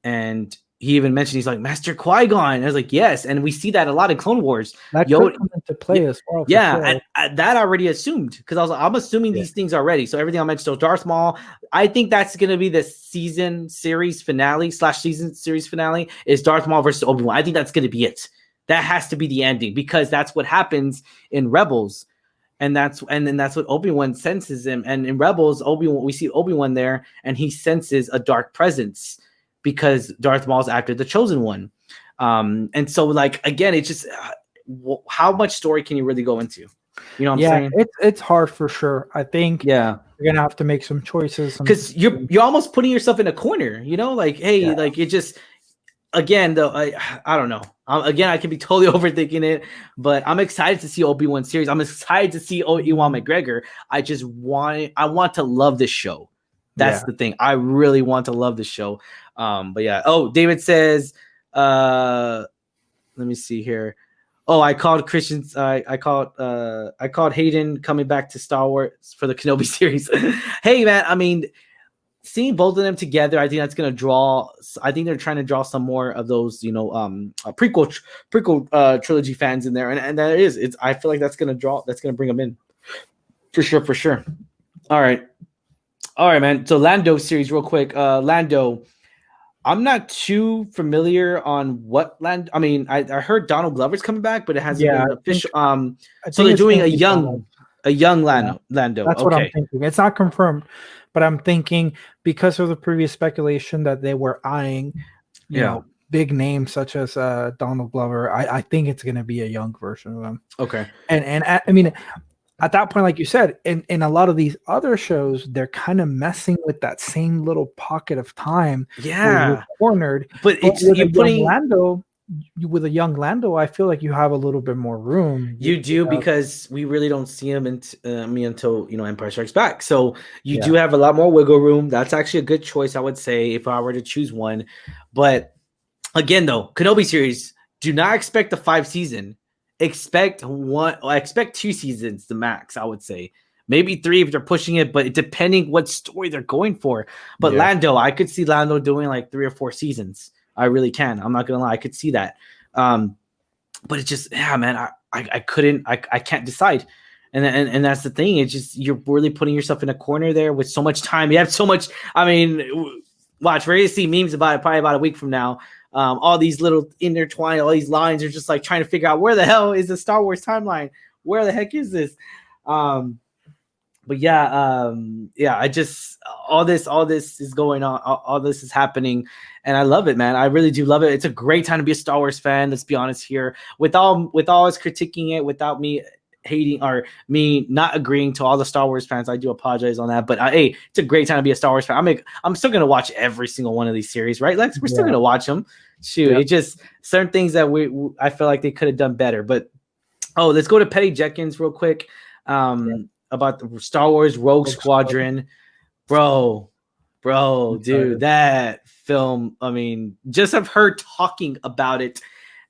and he even mentioned, he's like, "Master Qui-Gon." And I was like, "Yes," and we see that a lot in Clone Wars. That could come into play as well. Yeah, sure. and that already assumed, because I was like, I'm assuming these things already. So everything I mentioned, so Darth Maul, I think that's gonna be the season series finale is Darth Maul versus Obi-Wan. I think that's gonna be it. That has to be the ending, because that's what happens in Rebels. And then that's what Obi-Wan senses him. And in Rebels, we see Obi-Wan there, and he senses a dark presence because Darth Maul's after the Chosen One. And so, like, again, it's just how much story can you really go into? You know what I'm saying? It's hard for sure. I think you're gonna have to make some choices, because you're almost putting yourself in a corner. You know, like, hey, like, it just, again, though, I don't know. Again, I could be totally overthinking it, but I'm excited to see Obi-Wan series. I'm excited to see Ewan McGregor. I want to love this show. That's the thing. I really want to love this show. But yeah. Oh, David says, let me see here. Oh, I called Christians. I called Hayden coming back to Star Wars for the Kenobi series. Hey, man. I mean, seeing both of them together, I think that's going to draw. I think they're trying to draw some more of those, prequel trilogy fans in there, and that is. I feel like that's going to bring them in, for sure. All right, man. So Lando series, real quick. Lando, I'm not too familiar on what Lando. I mean, I heard Donald Glover's coming back, but it hasn't been official. So they're doing a young Lando. That's what I'm thinking. It's not confirmed. But I'm thinking, because of the previous speculation that they were eyeing, you know, big names such as Donald Glover, I think it's going to be a young version of them. Okay. And I mean, at that point, like you said, in a lot of these other shows, they're kind of messing with that same little pocket of time. Yeah. You're cornered. But it's you're putting Lando. With a young Lando, I feel like you have a little bit more room. You do, because we really don't see him until Empire Strikes Back. So you do have a lot more wiggle room. That's actually a good choice, I would say, if I were to choose one. But again, though, Kenobi series, do not expect the 5 season. Expect 2 seasons, the max, I would say. Maybe 3 if they're pushing it, but depending what story they're going for. But Lando, I could see Lando doing like 3 or 4 seasons. I really can. I'm not gonna lie. I could see that. But it's just, man, I can't decide. And that's the thing. It's just, you're really putting yourself in a corner there with so much time. You have so much. I mean, watch, we're gonna see memes about it probably about a week from now. All these little intertwined, all these lines are just like trying to figure out where the hell is the Star Wars timeline? Where the heck is this? But I just, all this is going on. All this is happening. And I love it, man. I really do love it. It's a great time to be a Star Wars fan. Let's be honest here. With all us critiquing it, without me hating or me not agreeing to all the Star Wars fans, I do apologize on that. But hey, it's a great time to be a Star Wars fan. I'm still gonna watch every single one of these series, right, Lex? We're still gonna watch them. Shoot, it just certain things that I feel like they could have done better. But let's go to Petty Jenkins real quick. About the Star Wars Rogue Squadron, bro, dude, that film. I mean, just have her talking about it.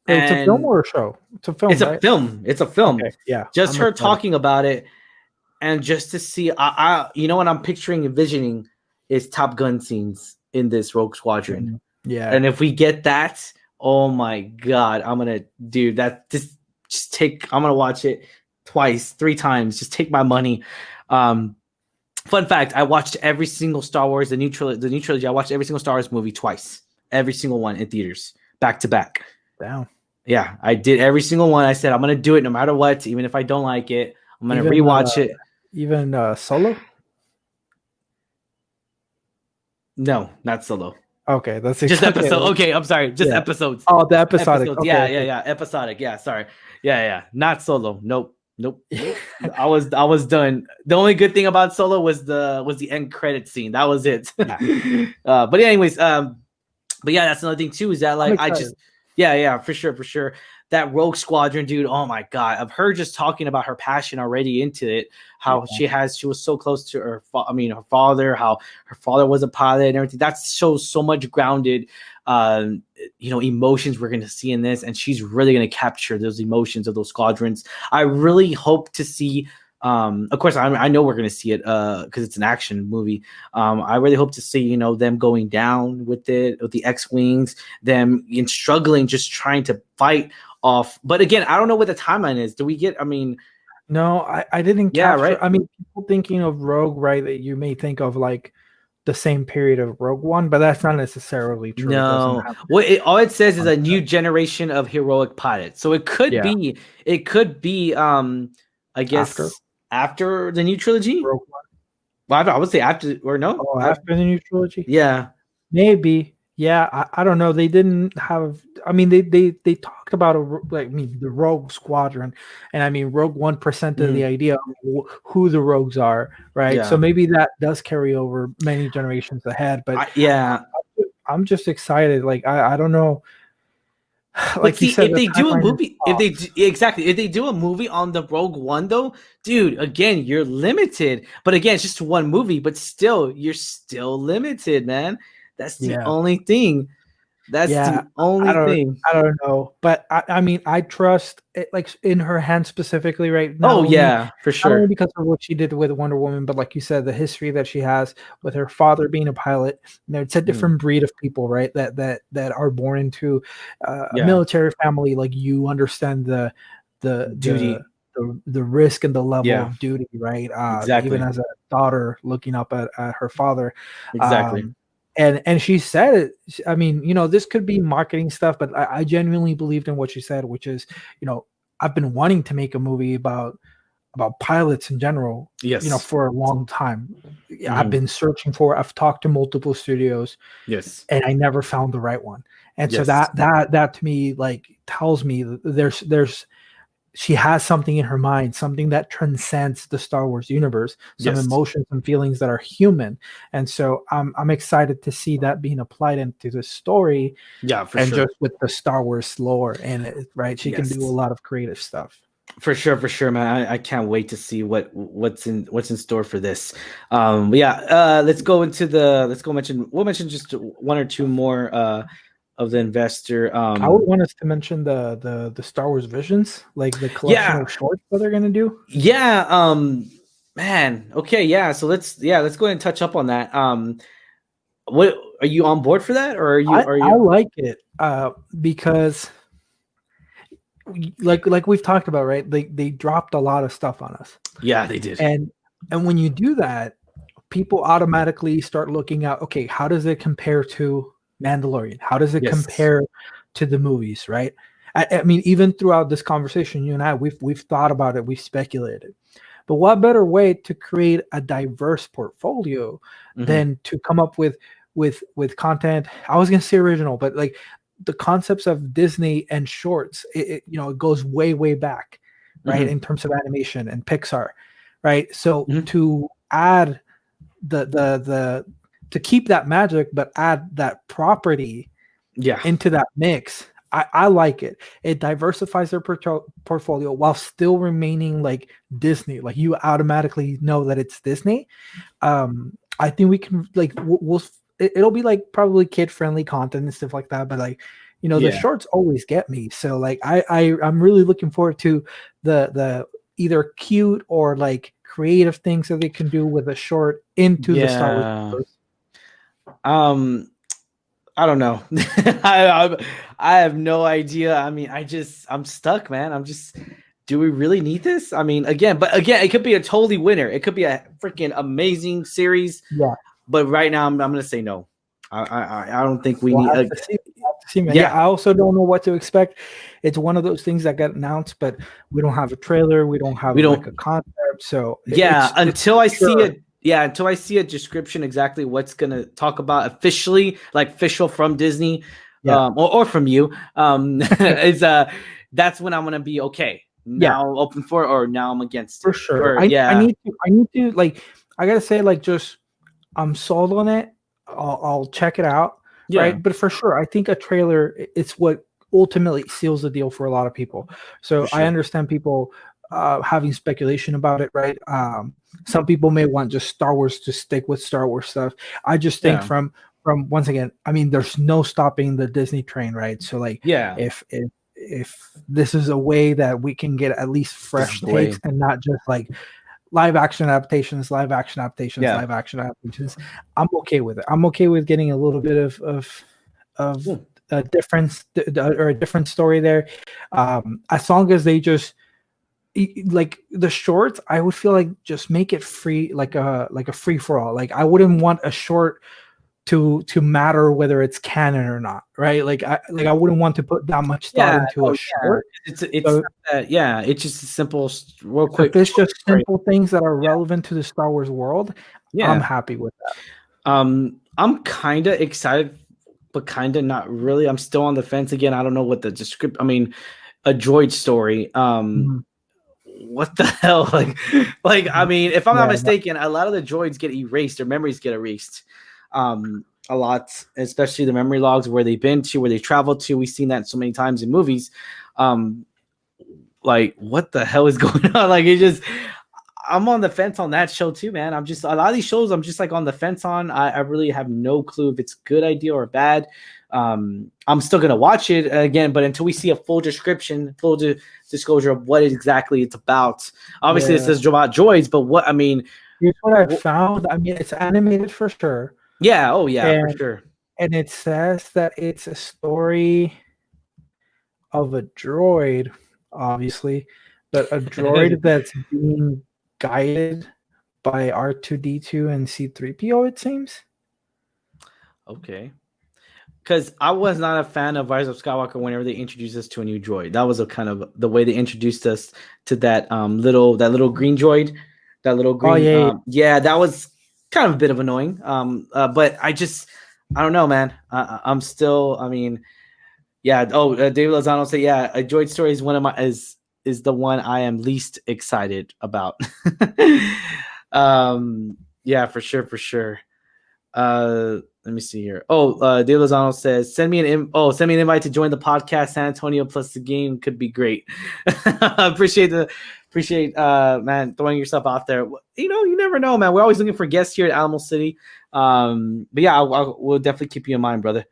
It's a film or a show? It's a film. It's a film. Okay, yeah, just her talking about it, and just to see, what I'm picturing, envisioning is Top Gun scenes in this Rogue Squadron. Yeah, and if we get that, oh my god, I'm gonna do that. I'm gonna watch it twice, 3 times. Just take my money. Fun fact, I watched every single Star Wars, the new trilogy. I watched every single Star Wars movie twice. Every single one in theaters, back to back. Wow. Yeah, I did every single one. I said I'm gonna do it no matter what, even if I don't like it. I'm gonna rewatch it. Even Solo? No, not Solo. Okay, that's just episode. Okay, I'm sorry, just episodes. Oh, the episodic. Okay, yeah, episodic. Yeah, sorry. Yeah, not Solo. Nope. I was done. The only good thing about Solo was the end credit scene. That was it. But anyways, but yeah, that's another thing too, is that like I just for sure. that Rogue Squadron, dude. Oh my god, of her just talking about her passion already into it. How she was so close to her father. How her father was a pilot and everything. That shows so much grounded, emotions we're going to see in this, and she's really going to capture those emotions of those squadrons. I really hope to see. Of course, I know we're going to see it because it's an action movie. I really hope to see, them going down with the X-Wings, them struggling, just trying to fight off. But again, I don't know what the timeline is. Do we get, No, I didn't capture. Right? I mean, people thinking of Rogue, right, that you may think of like the same period of Rogue One, but that's not necessarily true. No, all it says is a new generation of heroic pilots. So it could be, I guess after the new trilogy. Rogue One. Well, I would say after, or no? Oh, after the new trilogy? Yeah. Maybe. Yeah, I don't know. They didn't have. I mean, they talked about the Rogue Squadron, and I mean, Rogue One presented the idea of who the Rogues are, right? Yeah. So maybe that does carry over many generations ahead. But I'm just excited. Like I don't know. Like you said, if they do a movie, if they do a movie on the Rogue One, though, dude, again, you're limited. But again, it's just one movie, but still, you're still limited, man. That's the only thing. That's the only thing. I don't know, but I mean, I trust it, like in her hands specifically, right? For sure. Not only because of what she did with Wonder Woman, but like you said, the history that she has with her father being a pilot. It's a different breed of people, right? That are born into a military family. Like you understand the duty, the risk and the level of duty, right? Exactly. Even as a daughter looking up at her father. Exactly. And she said it. I mean, this could be marketing stuff, but I genuinely believed in what she said, which is, I've been wanting to make a movie about pilots in general, for a long time. I've been searching for. I've talked to multiple studios, and I never found the right one. And so that to me like tells me that she has something in her mind, something that transcends the Star Wars universe, some emotions and feelings that are human. And so I'm excited to see that being applied into the story. Yeah, for sure. And just with the Star Wars lore in it, right? She can do a lot of creative stuff. For sure, man. I can't wait to see what's in store for this. Let's go we'll mention just one or two more of the investor. I would want us to mention the Star Wars Visions, like the collection of shorts that they're gonna do. Man. Okay, yeah. So let's go ahead and touch up on that. What are you on board for that, or are you? I like it because like we've talked about, right? They dropped a lot of stuff on us. Yeah, they did. And when you do that, people automatically start looking at, okay, how does it compare to Mandalorian? How does it compare to the movies, right? I mean, even throughout this conversation, you and I, we've thought about it, we've speculated. But what better way to create a diverse portfolio than to come up with content? I was gonna say original, but like the concepts of Disney and shorts, it goes way back, right? In terms of animation and Pixar, right? So to add the to keep that magic, but add that property into that mix, I like it. It diversifies their portfolio while still remaining like Disney. Like you automatically know that it's Disney. I think we can like it'll be like probably kid-friendly content and stuff like that, but like the shorts always get me. So like I'm really looking forward to the either cute or like creative things that they can do with a short into the Star Wars universe. I don't know. I have no idea. I mean, I'm stuck, man. Do we really need this? I mean, again, it could be a totally winner. It could be a freaking amazing series. Yeah. But right now, I'm going to say no. I don't think we need. I also don't know what to expect. It's one of those things that got announced, but we don't have a trailer. We don't have like a concept. So until I see it. Yeah, until I see a description exactly what's gonna talk about officially, like official from Disney, or from you, that's when I'm gonna be okay. Now I'm open for it, or now I'm against it. For sure. I need to like. I gotta say, like, just I'm sold on it. I'll check it out. Yeah. Right, but for sure, I think a trailer it's what ultimately seals the deal for a lot of people. So For I sure. understand people having speculation about it, right? Some people may want just Star Wars to stick with Star Wars stuff. I just think Yeah. from once again, I mean, there's no stopping the Disney train, right? So like, Yeah. if this is a way that we can get at least This is fresh the way. takes and not just like live action adaptations, live action adaptations, Yeah. live action adaptations, I'm okay with it. I'm okay with getting a little bit of Hmm. a difference or a different story there, as long as they just like the shorts. I would feel like just make it free, like a free for all. Like I wouldn't want a short to matter whether it's canon or not, right? Like I wouldn't want to put that much thought Yeah. into Oh a yeah. short. It's So, not that. Yeah. It's just a simple, real so if quick it's short just story. simple things that are relevant to the Star Wars world, I'm Yeah. happy with that. I'm kind of excited, but kind of not really. I'm still on the fence again. I don't know what the descript. I mean, a droid story. Mhm. What the hell? Like I mean, if I'm not Yeah, mistaken, a lot of the droids get erased, their memories get erased. A lot, especially the memory logs where they've been to, where they traveled to. We've seen that so many times in movies. Um, like what the hell is going on? Like it just I'm on the fence on that show too, man. I'm just a lot of these shows I'm just like on the fence on. I really have no clue if it's a good idea or bad. I'm still gonna watch it again, but until we see a full description, disclosure of what exactly it's about. Obviously, it yeah. says about droids, but what I mean, Here's what I found. I mean, it's animated for sure, yeah, oh yeah, for and sure. it says that it's a story of a droid, obviously, but a droid that's being guided by R2D2 and C3PO, it seems. Okay. Because I was not a fan of Rise of Skywalker whenever they introduced us to a new droid. That was a kind of the way they introduced us to that little green droid, that little Oh green yeah, yeah, that was kind of a bit of annoying. But I don't know, man. I'm still. I mean, yeah. Oh, David Lozano said, yeah, a droid story is one of my is the one I am least excited about. Yeah, for sure, for sure. Let me see here. Oh, De Lozano says, send me send me an invite to join the podcast. San Antonio plus the game could be great. appreciate man, throwing yourself out there. You know, you never know, man. We're always looking for guests here at Alamo City. But yeah, we'll definitely keep you in mind, brother.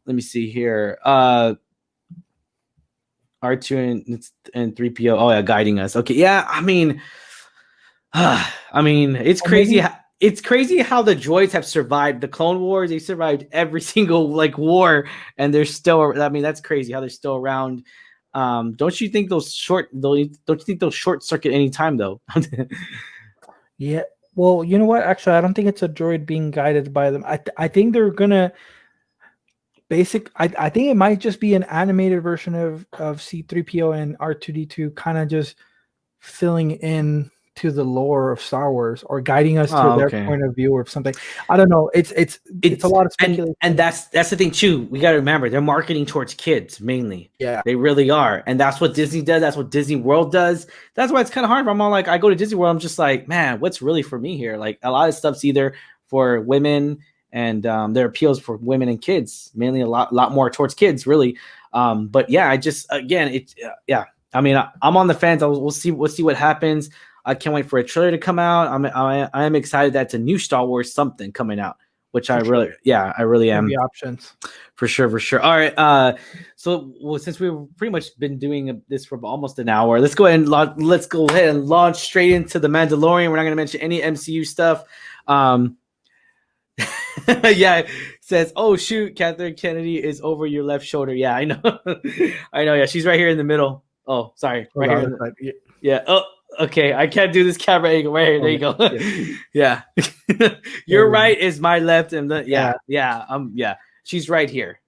Let me see here. R2 and 3PO. Oh yeah, guiding us. Okay, yeah. I mean, it's or crazy. maybe It's crazy how the droids have survived the Clone Wars. They survived every single like war, and they're still. I mean, that's crazy how they're still around. Don't you think don't you think they'll short circuit any time though? yeah. Well, you know what? Actually, I don't think it's a droid being guided by them. I think they're gonna I think it might just be an animated version of C3PO and R2D2 kind of just filling in to the lore of Star Wars or guiding us to Oh, their okay. point of view or something. I don't know. It's a lot of speculation. And that's the thing too. We got to remember they're marketing towards kids mainly. Yeah. They really are, and that's what Disney does. That's what Disney World does. That's why it's kind of hard. I'm all like, I go to Disney World, I'm just like, man, what's really for me here? Like a lot of stuff's either for women and their appeals for women and kids, mainly a lot more towards kids, really. But yeah, I just again, yeah. I mean, I'm on the fence. We'll see what happens. I can't wait for a trailer to come out. I am excited that it's a new Star Wars something coming out, which I really am. Movie options. For sure, for sure. All right. So since we've pretty much been doing this for almost an hour, let's go ahead and launch straight into the Mandalorian. We're not going to mention any MCU stuff. Yeah, it says, "Oh shoot, Catherine Kennedy is over your left shoulder." Yeah, I know. I know. Yeah, she's right here in the middle. Oh, sorry, right here. Yeah. Oh, okay. I can't do this camera angle right here. There you go. Yeah. Your right is my left, and yeah. Yeah. She's right here.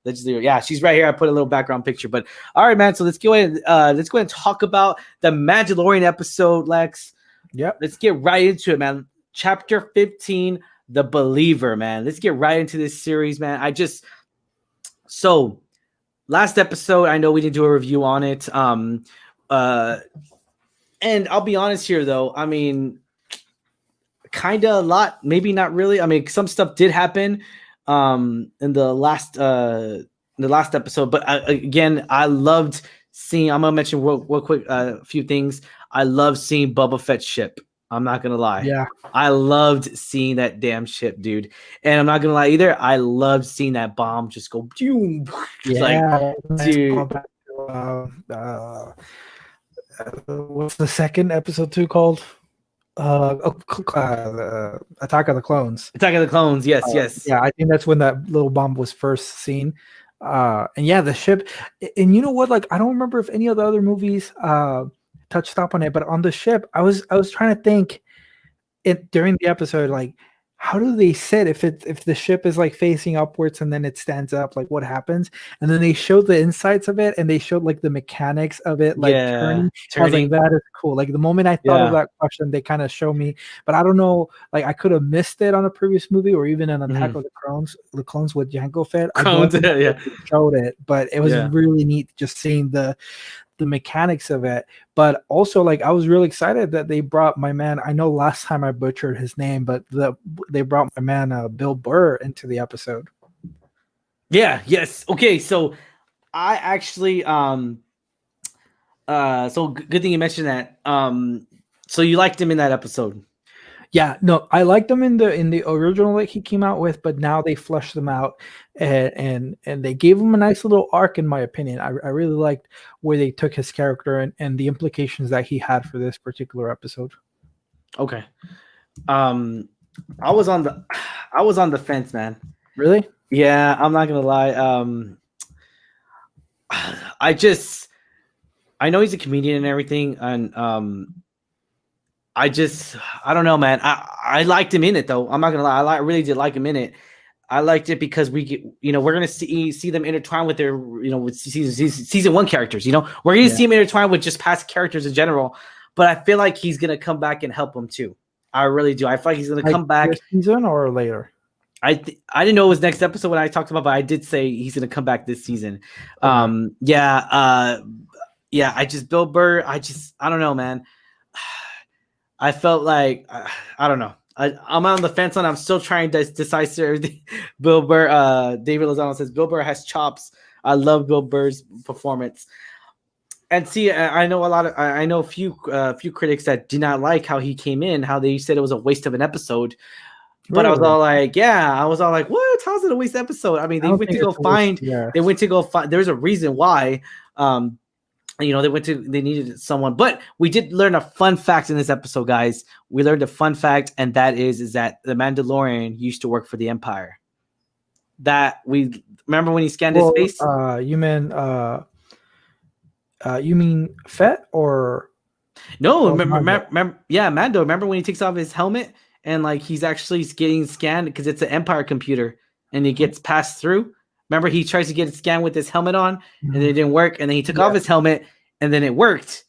She's right here. I put a little background picture, but all right, man. So let's go ahead. Let's go ahead and talk about the Mandalorian episode, Lex. Yep. Let's get right into it, man. Chapter 15, The Believer, man. Let's get right into this series, man. So last episode, I know we didn't do a review on it. And I'll be honest here, though. I mean, kind of a lot, maybe not really. I mean, some stuff did happen in the last episode. But again, I loved seeing. I'm gonna mention real quick a few things. I love seeing Boba Fett's ship. I'm not gonna lie. Yeah, I loved seeing that damn ship, dude. And I'm not gonna lie either. I loved seeing that bomb just go boom. yeah, like, dude. What's the second episode 2 called? Attack of the Clones. Attack of the Clones. Yes, yes. Yeah, I think that's when that little bomb was first seen. And yeah, the ship. And you know what? Like, I don't remember if any of the other movies touched up on it, but on the ship, I was trying to think it during the episode, like, how do they sit if the ship is like facing upwards and then it stands up, like what happens? And then they showed the insides of it and they showed like the mechanics of it, like turning. I was like, that is cool. Like the moment I thought of that question, they kind of show me, but I don't know, like I could have missed it on a previous movie or even in Attack of the Clones with Jango Fett. Showed it, but it was really neat just seeing the mechanics of it. But also, like, I was really excited that they brought my man, I know last time I butchered his name, but they brought my man Bill Burr into the episode. Yes. Okay, so I actually so good thing you mentioned that. So you liked him in that episode? Yeah, no, I liked him in the original that he came out with, but now they flushed them out and they gave him a nice little arc, in my opinion. I really liked where they took his character and the implications that he had for this particular episode. Okay. I was on the fence, man. Really? Yeah, I'm not gonna lie. I know he's a comedian and everything, and I don't know, man. I liked him in it though. I'm not gonna lie. I really did like him in it. I liked it because we're gonna see them intertwine with their, with season 1 characters. We're gonna see him intertwine with just past characters in general. But I feel like he's gonna come back and help them too. I really do. I feel like he's gonna come back this season or later. I didn't know it was next episode when I talked about, but I did say he's gonna come back this season. Okay. I just Bill Burr. I don't know, man. I felt like I don't know. I'm on the fence on. I'm still trying to decipher. Bill Burr. David Lozano says Bill Burr has chops. I love Bill Burr's performance. And see, I know a few critics that did not like how he came in. How they said it was a waste of an episode. But really? I was all like, what? How's it a waste episode? I mean, they went to go find. There's a reason why. They needed someone, but we did learn a fun fact in this episode, guys. We learned a fun fact, and that is that the Mandalorian used to work for the Empire. That we remember when he scanned his face. You mean Fett or no? Remember, Mando. Remember when he takes off his helmet and like he's actually getting scanned because it's an Empire computer and it gets passed through. Remember, he tries to get it scanned with his helmet on, and it didn't work. And then he took off his helmet, and then it worked.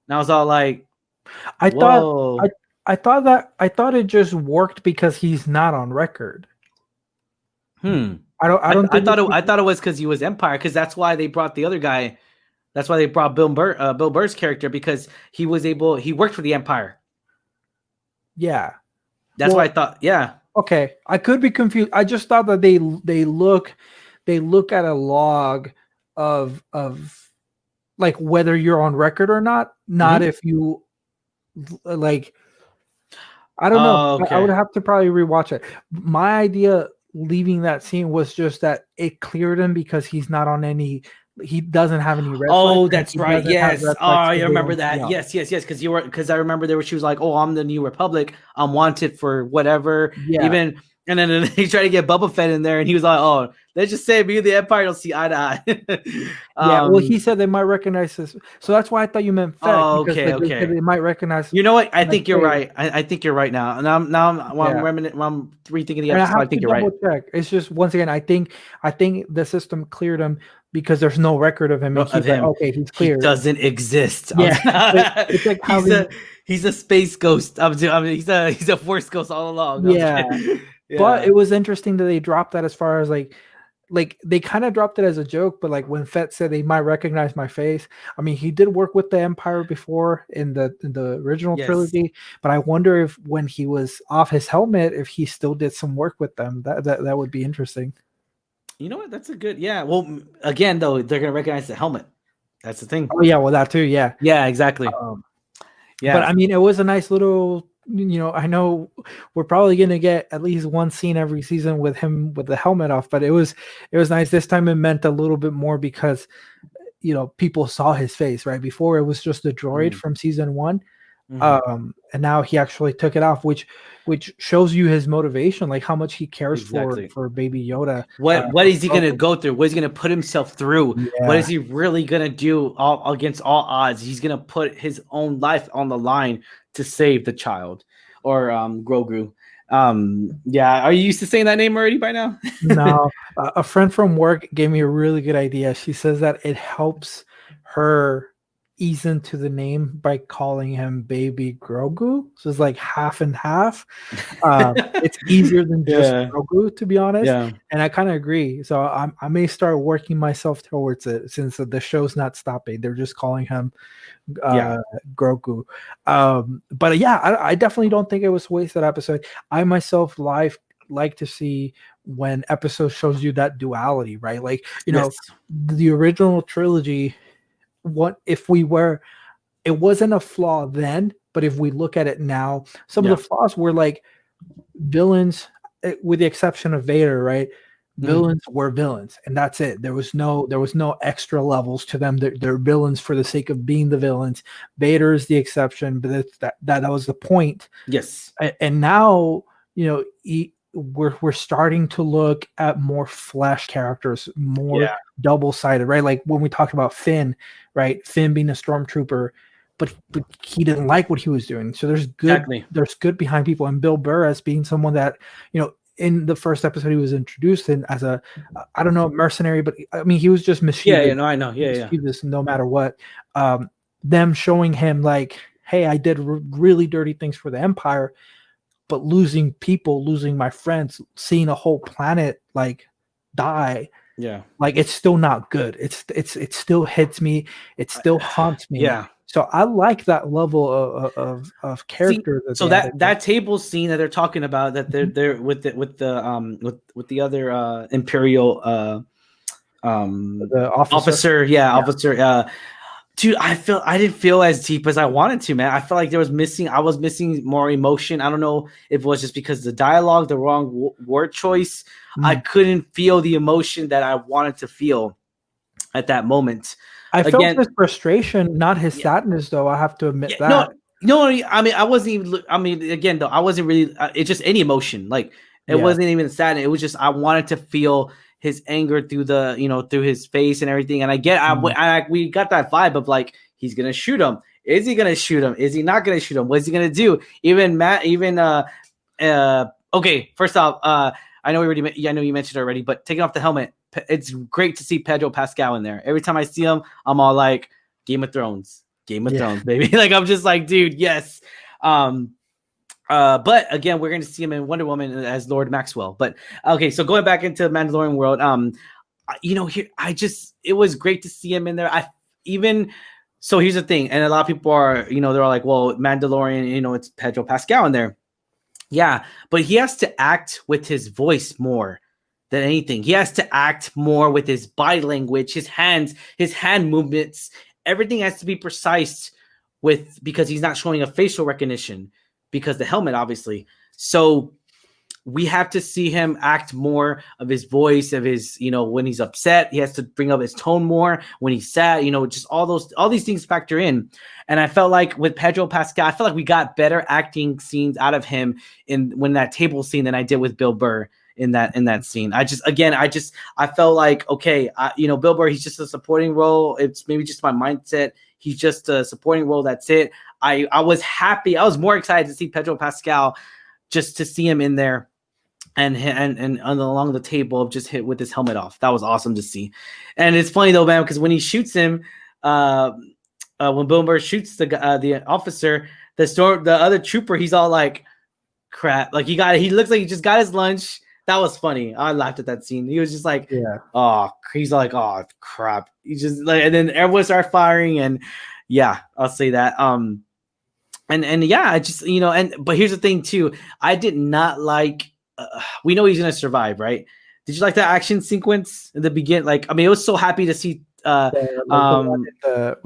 And I was all like, I thought it just worked because he's not on record. I thought it was because he was Empire, because that's why they brought the other guy. That's why they brought Bill Burr's character, because he worked for the Empire. Yeah, that's why I thought. Yeah. Okay, I could be confused. I just thought that they look at a log of like whether you're on record or not if you like. I don't know. Okay. I would have to probably rewatch it. My idea leaving that scene was just that it cleared him because he's not on any. He doesn't have any red flags. That's right. Yes. Oh, I remember that. Yes. Because I remember she was like, "Oh, I'm the New Republic. I'm wanted for whatever." Yeah. Even and then he tried to get Boba Fett in there, and he was like, "Oh, let's just say me and the Empire don't see eye to eye." Well, he said they might recognize this, so that's why I thought you meant Fett. Oh, okay. They might recognize. You know what? I think you're right. I think you're right now. And I'm rethinking the episode. I think you're right. Check. It's just once again, I think the system cleared him because there's no record of him. Of him. Like, okay, he's clear. He doesn't exist. Yeah, it's like he's a space ghost. He's a force ghost all along. Yeah. But it was interesting that they dropped that as far as like they kind of dropped it as a joke, but like when Fett said they might recognize my face, I mean, he did work with the Empire before in the original trilogy, but I wonder if when he was off his helmet, if he still did some work with them. That would be interesting. You know what? That's a good. Yeah. Well, again, though, they're gonna recognize the helmet. That's the thing. Oh yeah, well that too, yeah. Yeah, exactly. Yeah. But I mean, it was a nice little. I know we're probably gonna get at least one scene every season with him with the helmet off, but it was nice. This time it meant a little bit more because people saw his face, right? Before it was just the droid from season 1. And now he actually took it off, which shows you his motivation, like how much he cares for Baby Yoda. What is he gonna go through? What is he gonna put himself through? Yeah. What is he really gonna do against all odds? He's gonna put his own life on the line to save the child, or Grogu. Yeah, are you used to saying that name already by now? No, a friend from work gave me a really good idea. She says that it helps her ease into the name by calling him Baby Grogu. So it's like half and half. It's easier than just Grogu, to be honest. Yeah. And I kind of agree. So I may start working myself towards it, since the show's not stopping. They're just calling him Grogu. But yeah, I definitely don't think it was a wasted episode. I myself like to see when episode shows you that duality, right? Like, the original trilogy, it wasn't a flaw then, but if we look at it now, some of the flaws were like villains, with the exception of Vader, right? Villains were villains, and that's it. There was no extra levels to them. They're villains for the sake of being the villains. Vader is the exception, but that was the point. Yes. And now, we're starting to look at more flesh characters, more double-sided, right? Like when we talked about Finn, right? Finn being a stormtrooper, but he didn't like what he was doing. So there's good behind people, and Bill Burr as being someone that, in the first episode he was introduced in as a, I don't know, mercenary, but I mean he was just mischievous. Yeah, no, I know. Yeah. No matter what. Them showing him like, hey, I did really dirty things for the Empire, but losing people, losing my friends, seeing a whole planet like die, like it's still not good. It still hits me. It still haunts me. Yeah. So I like that level of character. So that table scene that they're talking about, that they're with the other Imperial the officer. Officer. Dude, I didn't feel as deep as I wanted to, man. I felt like I was missing more emotion. I don't know if it was just because the dialogue, the wrong word choice. I couldn't feel the emotion that I wanted to feel at that moment. I felt his frustration, not his sadness, though. I have to admit that. No, I mean, I wasn't even. I mean, again, though, I wasn't really. It's just any emotion. Like it wasn't even sadness. It was just I wanted to feel his anger through through his face and everything. And we got that vibe of like, he's going to shoot him. Is he going to shoot him? Is he not going to shoot him? What's he going to do? Okay. First off, I know you mentioned already, but taking off the helmet, it's great to see Pedro Pascal in there. Every time I see him, I'm all like, Game of Thrones, baby. Like, I'm just like, dude, yes. But again, we're going to see him in Wonder Woman as Lord Maxwell. But okay, so going back into the Mandalorian world, it was great to see him in there. So here's the thing, and a lot of people are, they're all like, well, Mandalorian, it's Pedro Pascal in there. Yeah, but he has to act with his voice more than anything. He has to act more with his body language, his hands, his hand movements. Everything has to be precise because he's not showing a facial recognition. Because the helmet, obviously. So we have to see him act more of his voice, of his, when he's upset, he has to bring up his tone more. When he's sad, just all these things factor in. And I felt like with Pedro Pascal, I felt like we got better acting scenes out of him when that table scene than I did with Bill Burr in that scene. I felt like, okay, Bill Burr, he's just a supporting role. It's maybe just my mindset. He's just a supporting role. That's it. I was happy. I was more excited to see Pedro Pascal, just to see him in there and along the table, just hit with his helmet off. That was awesome to see. And it's funny though, man, because when he shoots him, when Bill Burr shoots the officer, the other trooper, he's all like, crap. Like he looks like he just got his lunch. That was funny. I laughed at that scene. He was just like, he's like, oh crap. He just like, and then everyone started firing, and I'll say that. I just, but here's the thing too. I did not like, we know he's going to survive, right? Did you like that action sequence in the beginning? Like, I mean, it was so happy to see. When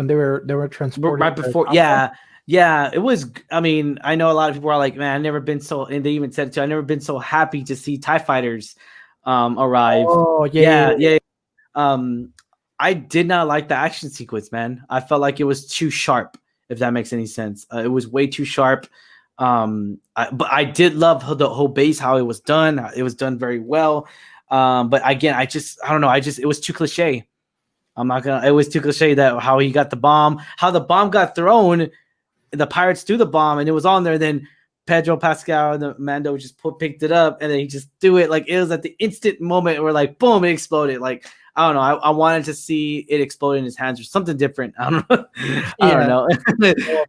they were transporting Right before, yeah, it was. I mean, I know a lot of people are like, man, I've never been so, and they even said it too, I've never been so happy to see TIE fighters arrive. Oh yeah. I did not like the action sequence, man. I felt like it was too sharp, if that makes any sense. It was way too sharp. But I did love the whole base, how it was done. It was done very well. But again, I don't know. It was too cliche. It was too cliche that how he got the bomb, how the bomb got thrown, the pirates threw the bomb and it was on there. Then Pedro Pascal and the Mando just picked it up and then he just threw it. Like it was at the instant moment where like, boom, it exploded. Like, I don't know. I wanted to see it explode in his hands or something different. I don't know. I don't know.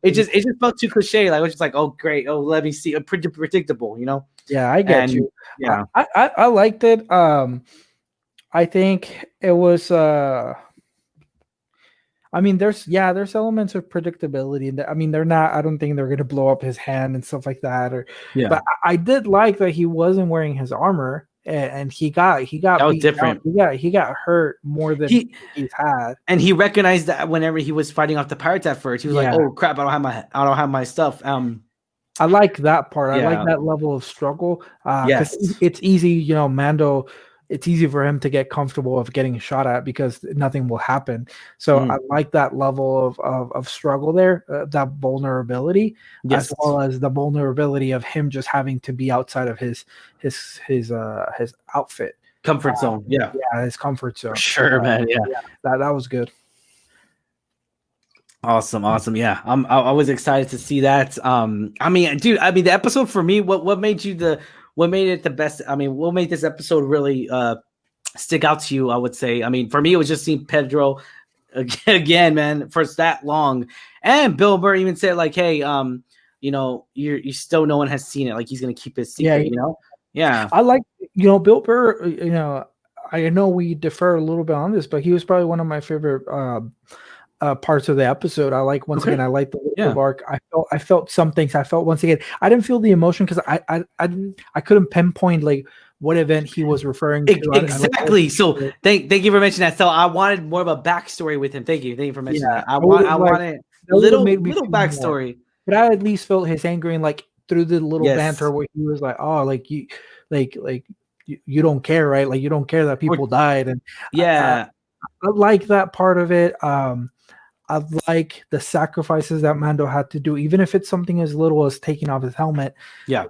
it just felt too cliche. Like it was just like, oh great. Oh, let me see. Pretty predictable, you know? Yeah, I get you. Yeah. I liked it. I think it was I mean, there's elements of predictability, and I mean, I don't think they're gonna blow up his hand and stuff like that. But I did like that he wasn't wearing his armor, and he got that was different. He got hurt more than he's had, and he recognized that whenever he was fighting off the pirates at first, he was like, "Oh crap, I don't have my stuff." I like that part. I like that level of struggle. Yes, it's easy, Mando. It's easy for him to get comfortable of getting shot at because nothing will happen. So I like that level of struggle there, that vulnerability, as well as the vulnerability of him just having to be outside of his outfit, comfort zone. Yeah, his comfort zone. Sure, man. Yeah, that was good. Awesome. Yeah, I was excited to see that. I mean, dude, the episode for me, what made it the best? I mean, what made this episode really stick out to you? I would say. I mean, for me, it was just seeing Pedro again, man, for that long. And Bill Burr even said, like, "Hey, you still no one has seen it. Like, he's gonna keep his secret." Yeah. I like, Bill Burr. I know we defer a little bit on this, but he was probably one of my favorite parts of the episode. I like again. I like the arc. I felt some things. I felt once again. I didn't feel the emotion because I couldn't pinpoint like what event he was referring to. Exactly. So thank you for mentioning that. So I wanted more of a backstory with him. Thank you for mentioning that. I wanted a little backstory. More. But I at least felt his anger and like through the little banter where he was like, "Oh, like you, like you don't care, right? Like you don't care that people died." And I like that part of it. I like the sacrifices that Mando had to do, even if it's something as little as taking off his helmet. Yeah,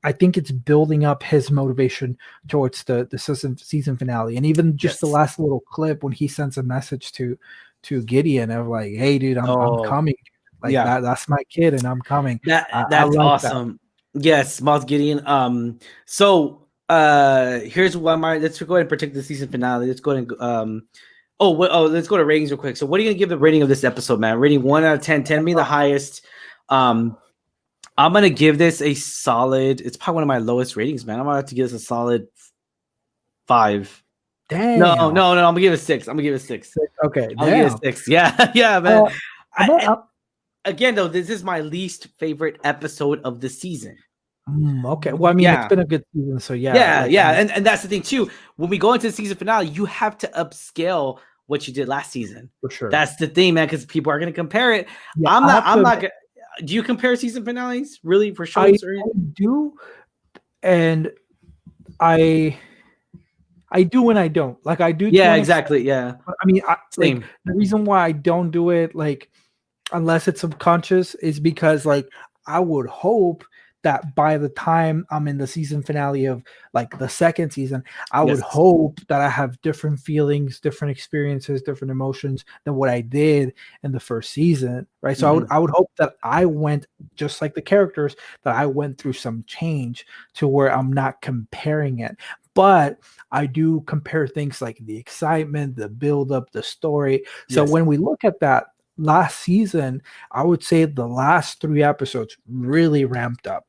I think it's building up his motivation towards the season finale, and even just the last little clip when he sends a message to Gideon of like, "Hey, dude, I'm coming. Like that's my kid, and I'm coming." That's awesome. That. Yes, Moff Gideon. So here's what let's go ahead and predict the season finale. Let's go ahead and let's go to ratings real quick. So what are you gonna give the rating of this episode, man? Rating 1 out of 10, 10 being the highest. I'm gonna give this a solid. It's probably one of my lowest ratings, man. I'm gonna have to give this a solid 5. Damn. No. I'm gonna give it a 6. I'm gonna give it a 6. Okay. I'll give it a 6. Yeah, man. Again, though, this is my least favorite episode of the season. Okay. Well, I mean, it's been a good season, so yeah. And that's the thing too. When we go into the season finale, you have to upscale what you did last season. For sure. That's the thing, man, because people are going to compare it. Yeah, I'm not gonna. Do you compare season finales really for shows? I do, and I do and I don't. Like I do. Yeah, exactly. Yeah. I mean, the reason why I don't do it, like, unless it's subconscious, is because like I would hope that by the time I'm in the season finale of like the second season, I would hope that I have different feelings, different experiences, different emotions than what I did in the first season, right? So I would hope that I went, just like the characters, that I went through some change to where I'm not comparing it. But I do compare things like the excitement, the build-up, the story. So when we look at that last season, I would say the last 3 episodes really ramped up.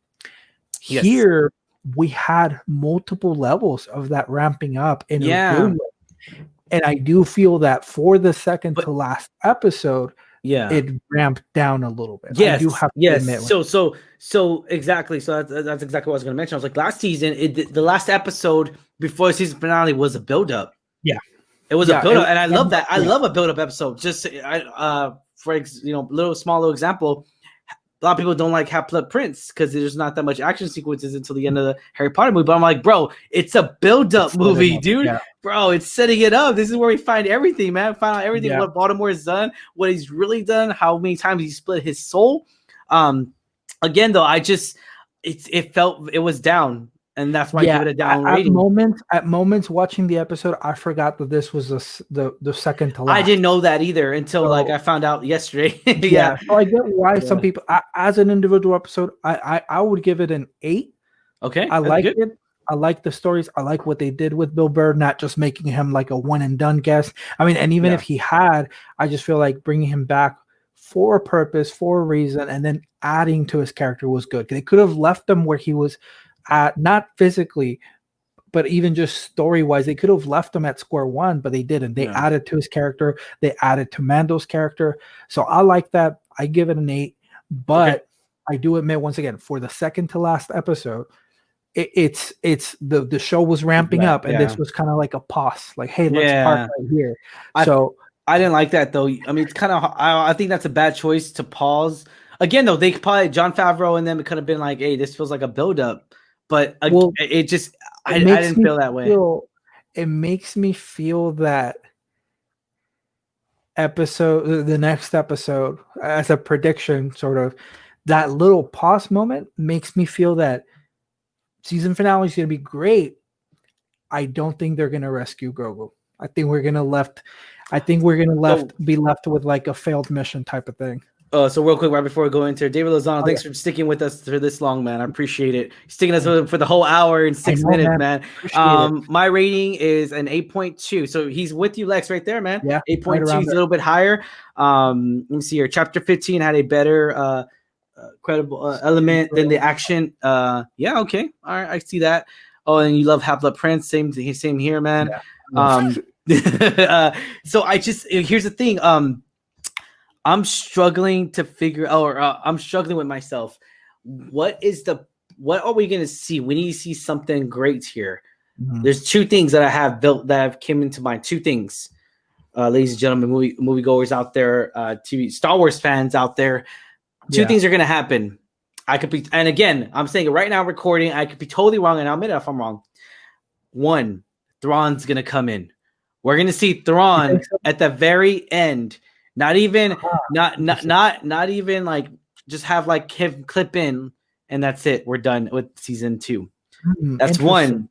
Here we had multiple levels of that ramping up in a good way. And I do feel that for the second to last episode, it ramped down a little bit. Yes, I do have to admit. So exactly. So that's exactly what I was going to mention. I was like, last season, the last episode before the season finale was a build-up. Yeah, it was a build-up, and I love that. I love a build-up episode. Just little example. A lot of people don't like Half-Blood Prince because there's not that much action sequences until the end of the Harry Potter movie. But I'm like, bro, it's a build-up movie, dude. Yeah. Bro, it's setting it up. This is where we find everything, man. Find out everything what Baltimore has done, what he's really done, how many times he split his soul. Again, though, it felt it was down. And that's why I give it a down rating. At moments watching the episode, I forgot that this was the second to last. I didn't know that either until I found out yesterday. So I get why some people, as an individual episode, I would give it an 8. Okay, I like it. I like the stories. I like what they did with Bill Burr, not just making him like a one and done guest. I mean, and even if he had, I just feel like bringing him back for a purpose, for a reason, and then adding to his character was good. They could have left him where he was. Not physically, but even just story-wise, they could have left him at square one, but they didn't. They added to his character. They added to Mando's character. So I like that. I give it an 8. But I do admit, once again, for the second to last episode, it's the show was ramping up, and this was kind of like a pause. Like, hey, let's park right here. I didn't like that though. I mean, it's kind of. I think that's a bad choice to pause. Again, though, they could probably Jon Favreau and them could have been like, hey, this feels like a build-up. But I didn't feel that way. It makes me feel that the next episode, as a prediction, sort of, that little pause moment makes me feel that season finale is going to be great. I don't think they're going to rescue Grogu. I think we're going to be left with like a failed mission type of thing. So real quick, right before we go into David Lozano, thanks for sticking with us for this long, man. I appreciate it. Sticking us for the whole hour and 6 minutes, man. My rating is an 8.2. So he's with you, Lex, right there, man. Yeah, 8.2 is a little bit higher. Let me see here. Chapter 15 had a better credible element than the action. Yeah, okay. All right, I see that. Oh, and you love Half-Blood Prince. Same here, man. Yeah. So here's the thing. I'm struggling to figure out, or I'm struggling with myself. What are we going to see? We need to see something great here. Mm-hmm. There's 2 things that I have built that have came into mind. 2 things, ladies and gentlemen, moviegoers out there, TV Star Wars fans out there. 2 things are going to happen. I could be, and again, I'm saying it right now, recording. I could be totally wrong, and I'll admit it if I'm wrong. 1, Thrawn's going to come in. We're going to see Thrawn at the very end. Not even like just have like him clip in and that's it. We're done with season 2. That's 1.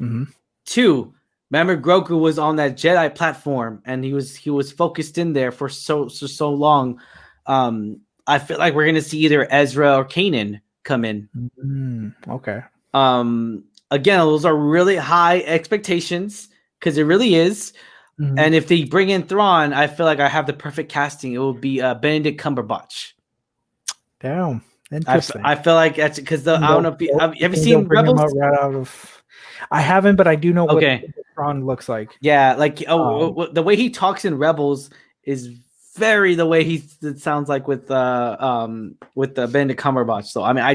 Mm-hmm. 2. Remember, Grogu was on that Jedi platform and he was focused in there for so long. I feel like we're gonna see either Ezra or Kanan come in. Okay. Again, those are really high expectations because it really is. Mm-hmm. And if they bring in Thrawn, I feel like I have the perfect casting. It will be Benedict Cumberbatch. Damn, interesting. I feel like that's because I don't know. Have you seen Rebels? I haven't, but I do know what Thrawn looks like. Yeah, like the way he talks in Rebels is very the way it sounds like with the Benedict Cumberbatch. So I mean,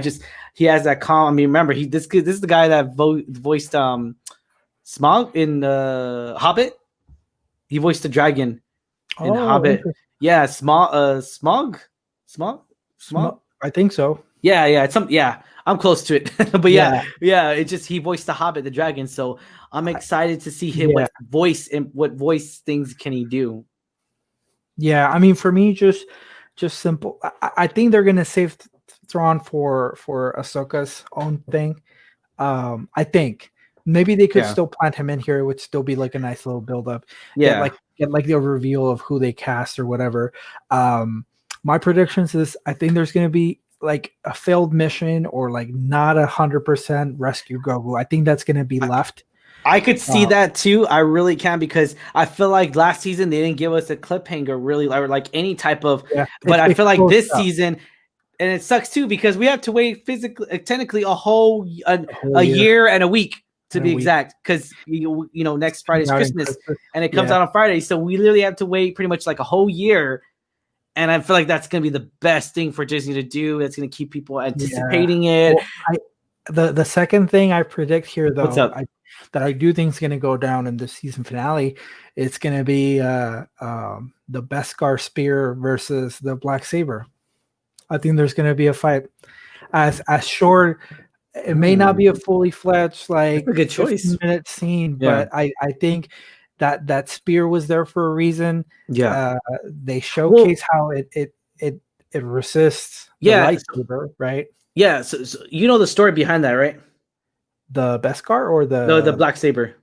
he has that calm. I mean, remember this is the guy that voiced Smaug in Hobbit. He voiced the dragon in Hobbit. Yeah, Smaug. I think so. Yeah, I'm close to it. But he voiced the Hobbit, the dragon. So I'm excited to see him what voice things can he do. Yeah, I mean, for me, just simple. I think they're gonna save Thrawn for Ahsoka's own thing. I think. Maybe they could still plant him in here. It would still be like a nice little build up. Yeah. Get like the reveal of who they cast or whatever. My predictions is I think there's going to be like a failed mission or like not 100% rescue Grogu. I think that's going to be left. I could see that too. I really can because I feel like last season they didn't give us a cliffhanger really or like any type of, but I feel like this season, and it sucks too because we have to wait technically a year and a week. To be exact, because next Friday's Christmas, and it comes out on Friday, so we literally have to wait pretty much like a whole year And I feel like that's going to be the best thing for Disney to do. It's going to keep people anticipating it. Well, the second thing I predict here, though, What's up? that I do think is going to go down in the season finale, it's going to be the Beskar spear versus the black saber. I think there's going to be a fight. As short, it may not be a fully fledged like a good choice 15-minute scene, but I think that spear was there for a reason. Yeah, they showcase how it resists the lightsaber, right? Yeah, so you know the story behind that, right? The Beskar or the black saber?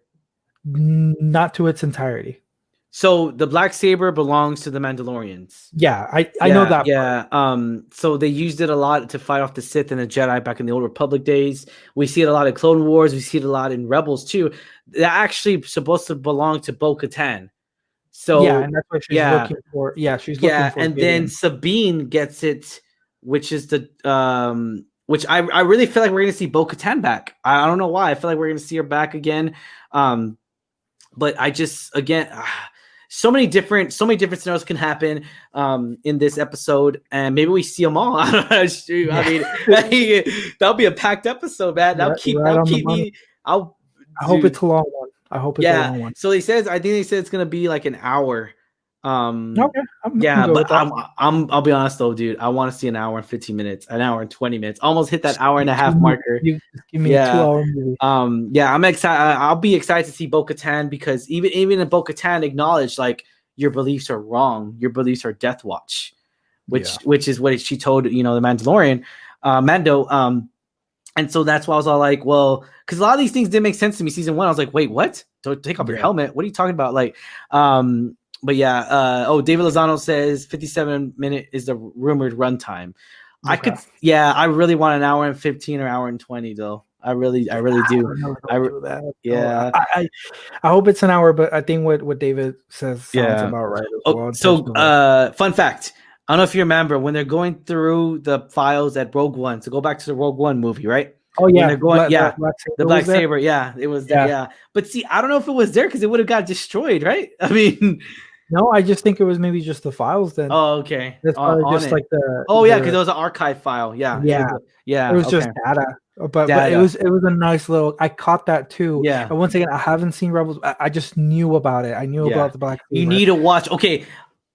Not to its entirety. So the black saber belongs to the Mandalorians. Yeah, I know that. Yeah. So they used it a lot to fight off the Sith and the Jedi back in the Old Republic days. We see it a lot in Clone Wars. We see it a lot in Rebels too. They're actually supposed to belong to Bo-Katan. So yeah, and that's what she's looking for. Yeah, she's looking for. And then Sabine gets it, which is the which I really feel like we're gonna see Bo-Katan back. I don't know why. I feel like we're gonna see her back again. But I just so many different scenarios can happen in this episode, and maybe we see them all. I don't know. I mean, that'll be a packed episode, man. That'll keep me. I hope it's a long one. I hope it's a long one. So I think they said it's gonna be like an hour. Okay. But I'll be honest though, dude. I want to see an hour and 15 minutes, an hour and 20 minutes, almost hit that hour and a half marker. Give me a 2-hour movie. I'm excited. I'll be excited to see Bo-Katan, because even if Bo-Katan acknowledged like your beliefs are wrong, your beliefs are Death Watch, which is what she told the Mandalorian, Mando. And so that's why I was all like, well, because a lot of these things didn't make sense to me. Season 1, I was like, wait, what? Don't take off your helmet. What are you talking about? Like, but yeah, David Lozano says 57-minute is the rumored runtime. Okay. I really want an hour and 15 or hour and 20 though. I really do. I hope it's an hour, but I think what David says sounds about right as well. So fun fact. I don't know if you remember when they're going through the files at Rogue One. So go back to the Rogue One movie, right? Oh yeah, they're going, the black saber. Yeah, it was there. Yeah, but see, I don't know if it was there because it would have got destroyed, right? I mean. No, I just think it was maybe just the files then. Oh, okay. That's probably just like the. Oh yeah, because it was an archive file. Yeah. It was just data, but it was a nice little. I caught that too. Yeah. And once again, I haven't seen Rebels. I just knew about it. I knew about the black saber. You need to watch. Okay,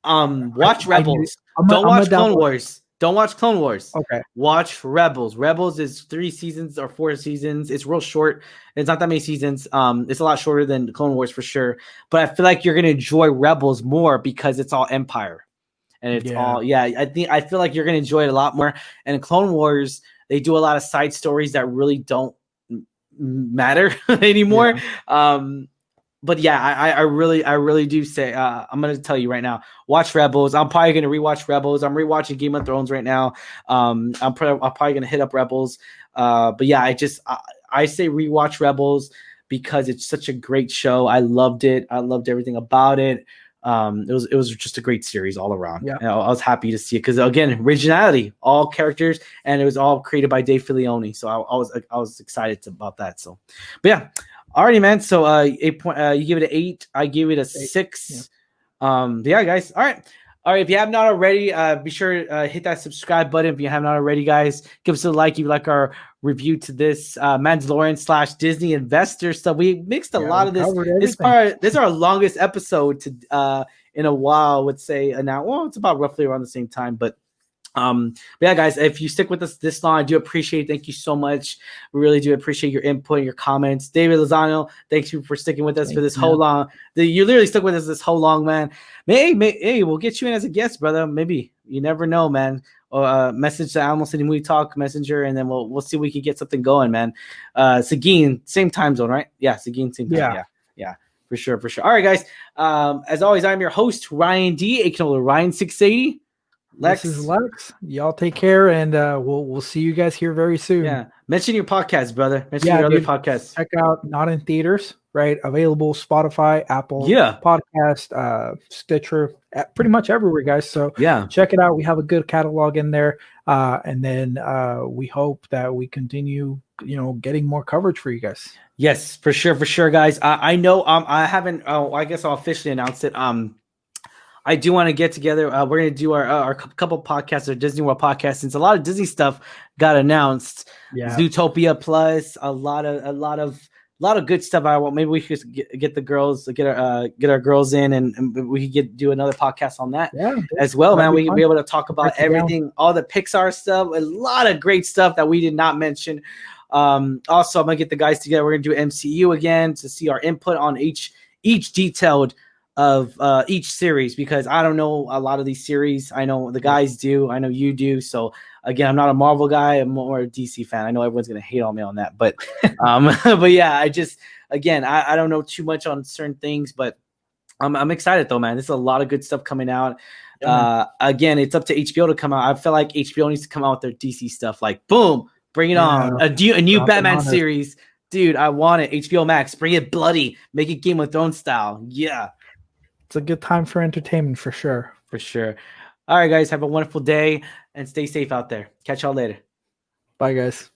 watch Rebels. Don't watch Clone Wars. Don't watch Clone Wars. Okay. Watch Rebels. Rebels is 3 seasons or 4 seasons. It's real short. It's not that many seasons. It's a lot shorter than Clone Wars for sure. But I feel like you're gonna enjoy Rebels more because it's all Empire. And it's all I feel like you're gonna enjoy it a lot more. And in Clone Wars, they do a lot of side stories that really don't matter anymore. Yeah. But yeah, I really do say I'm gonna tell you right now, watch Rebels. I'm probably gonna rewatch Rebels. I'm rewatching Game of Thrones right now. I'm probably gonna hit up Rebels. But yeah, I say rewatch Rebels because it's such a great show. I loved it. I loved everything about it. It was just a great series all around. Yeah, I was happy to see it because again, originality, all characters, and it was all created by Dave Filoni. So I was excited about that. So, but yeah. Alrighty, man. So 8 point. You give it an 8. I give it a 6. Yeah, guys. All right. If you have not already, be sure to hit that subscribe button. If you have not already, guys, give us a like if you like our review to this Mandalorian / Disney investor stuff. We mixed a lot of this. This is our longest episode in a while. I would say now. Well, it's about roughly around the same time, but yeah, guys, if you stick with us this long, I do appreciate it. Thank you so much. We really do appreciate your input and your comments. David Lozano, thank you for sticking with us for this whole long. You literally stuck with us this whole long, man. Hey, we'll get you in as a guest, brother. Maybe. You never know, man. Or message the Alamo City Movie Talk messenger, and then we'll see if we can get something going, man. Seguin, same time zone, right? Yeah, Seguin, same time. Yeah. For sure. All right, guys. As always, I'm your host, Ryan D, aka Ryan680. Lex. This is Lex. Y'all take care, and we'll see you guys here very soon. Yeah. Mention your podcast, brother. Mention your other podcasts. Check out Not in Theaters, right? Available Spotify, Apple Podcast, Stitcher, pretty much everywhere, guys. So check it out. We have a good catalog in there. And then we hope that we continue, getting more coverage for you guys. Yes, for sure, guys. I know I haven't I guess I'll officially announce it. I do want to get together. We're going to do our couple podcasts, our Disney World podcast, since a lot of Disney stuff got announced. Yeah. Zootopia Plus, a lot of good stuff. Maybe we should get the girls, get our girls in, and we could do another podcast on that as well, man. We can be able to talk about everything, all the Pixar stuff, a lot of great stuff that we did not mention. Also, I'm gonna get the guys together. We're gonna do MCU again to see our input on each detailed of each series, because I don't know a lot of these series. I know the guys do. I know you do. So again, I'm not a Marvel guy. I'm more a DC fan. I know everyone's gonna hate on me on that, but but yeah, I don't know too much on certain things, but I'm excited though, man. There's a lot of good stuff coming out. Again, it's up to HBO to come out. I feel like HBO needs to come out with their DC stuff. Like, boom, bring it on. A new Batman series. Dude, I want it. HBO Max, bring it bloody. Make it Game of Thrones style. Yeah. It's a good time for entertainment for sure. For sure. All right, guys. Have a wonderful day and stay safe out there. Catch y'all later. Bye, guys.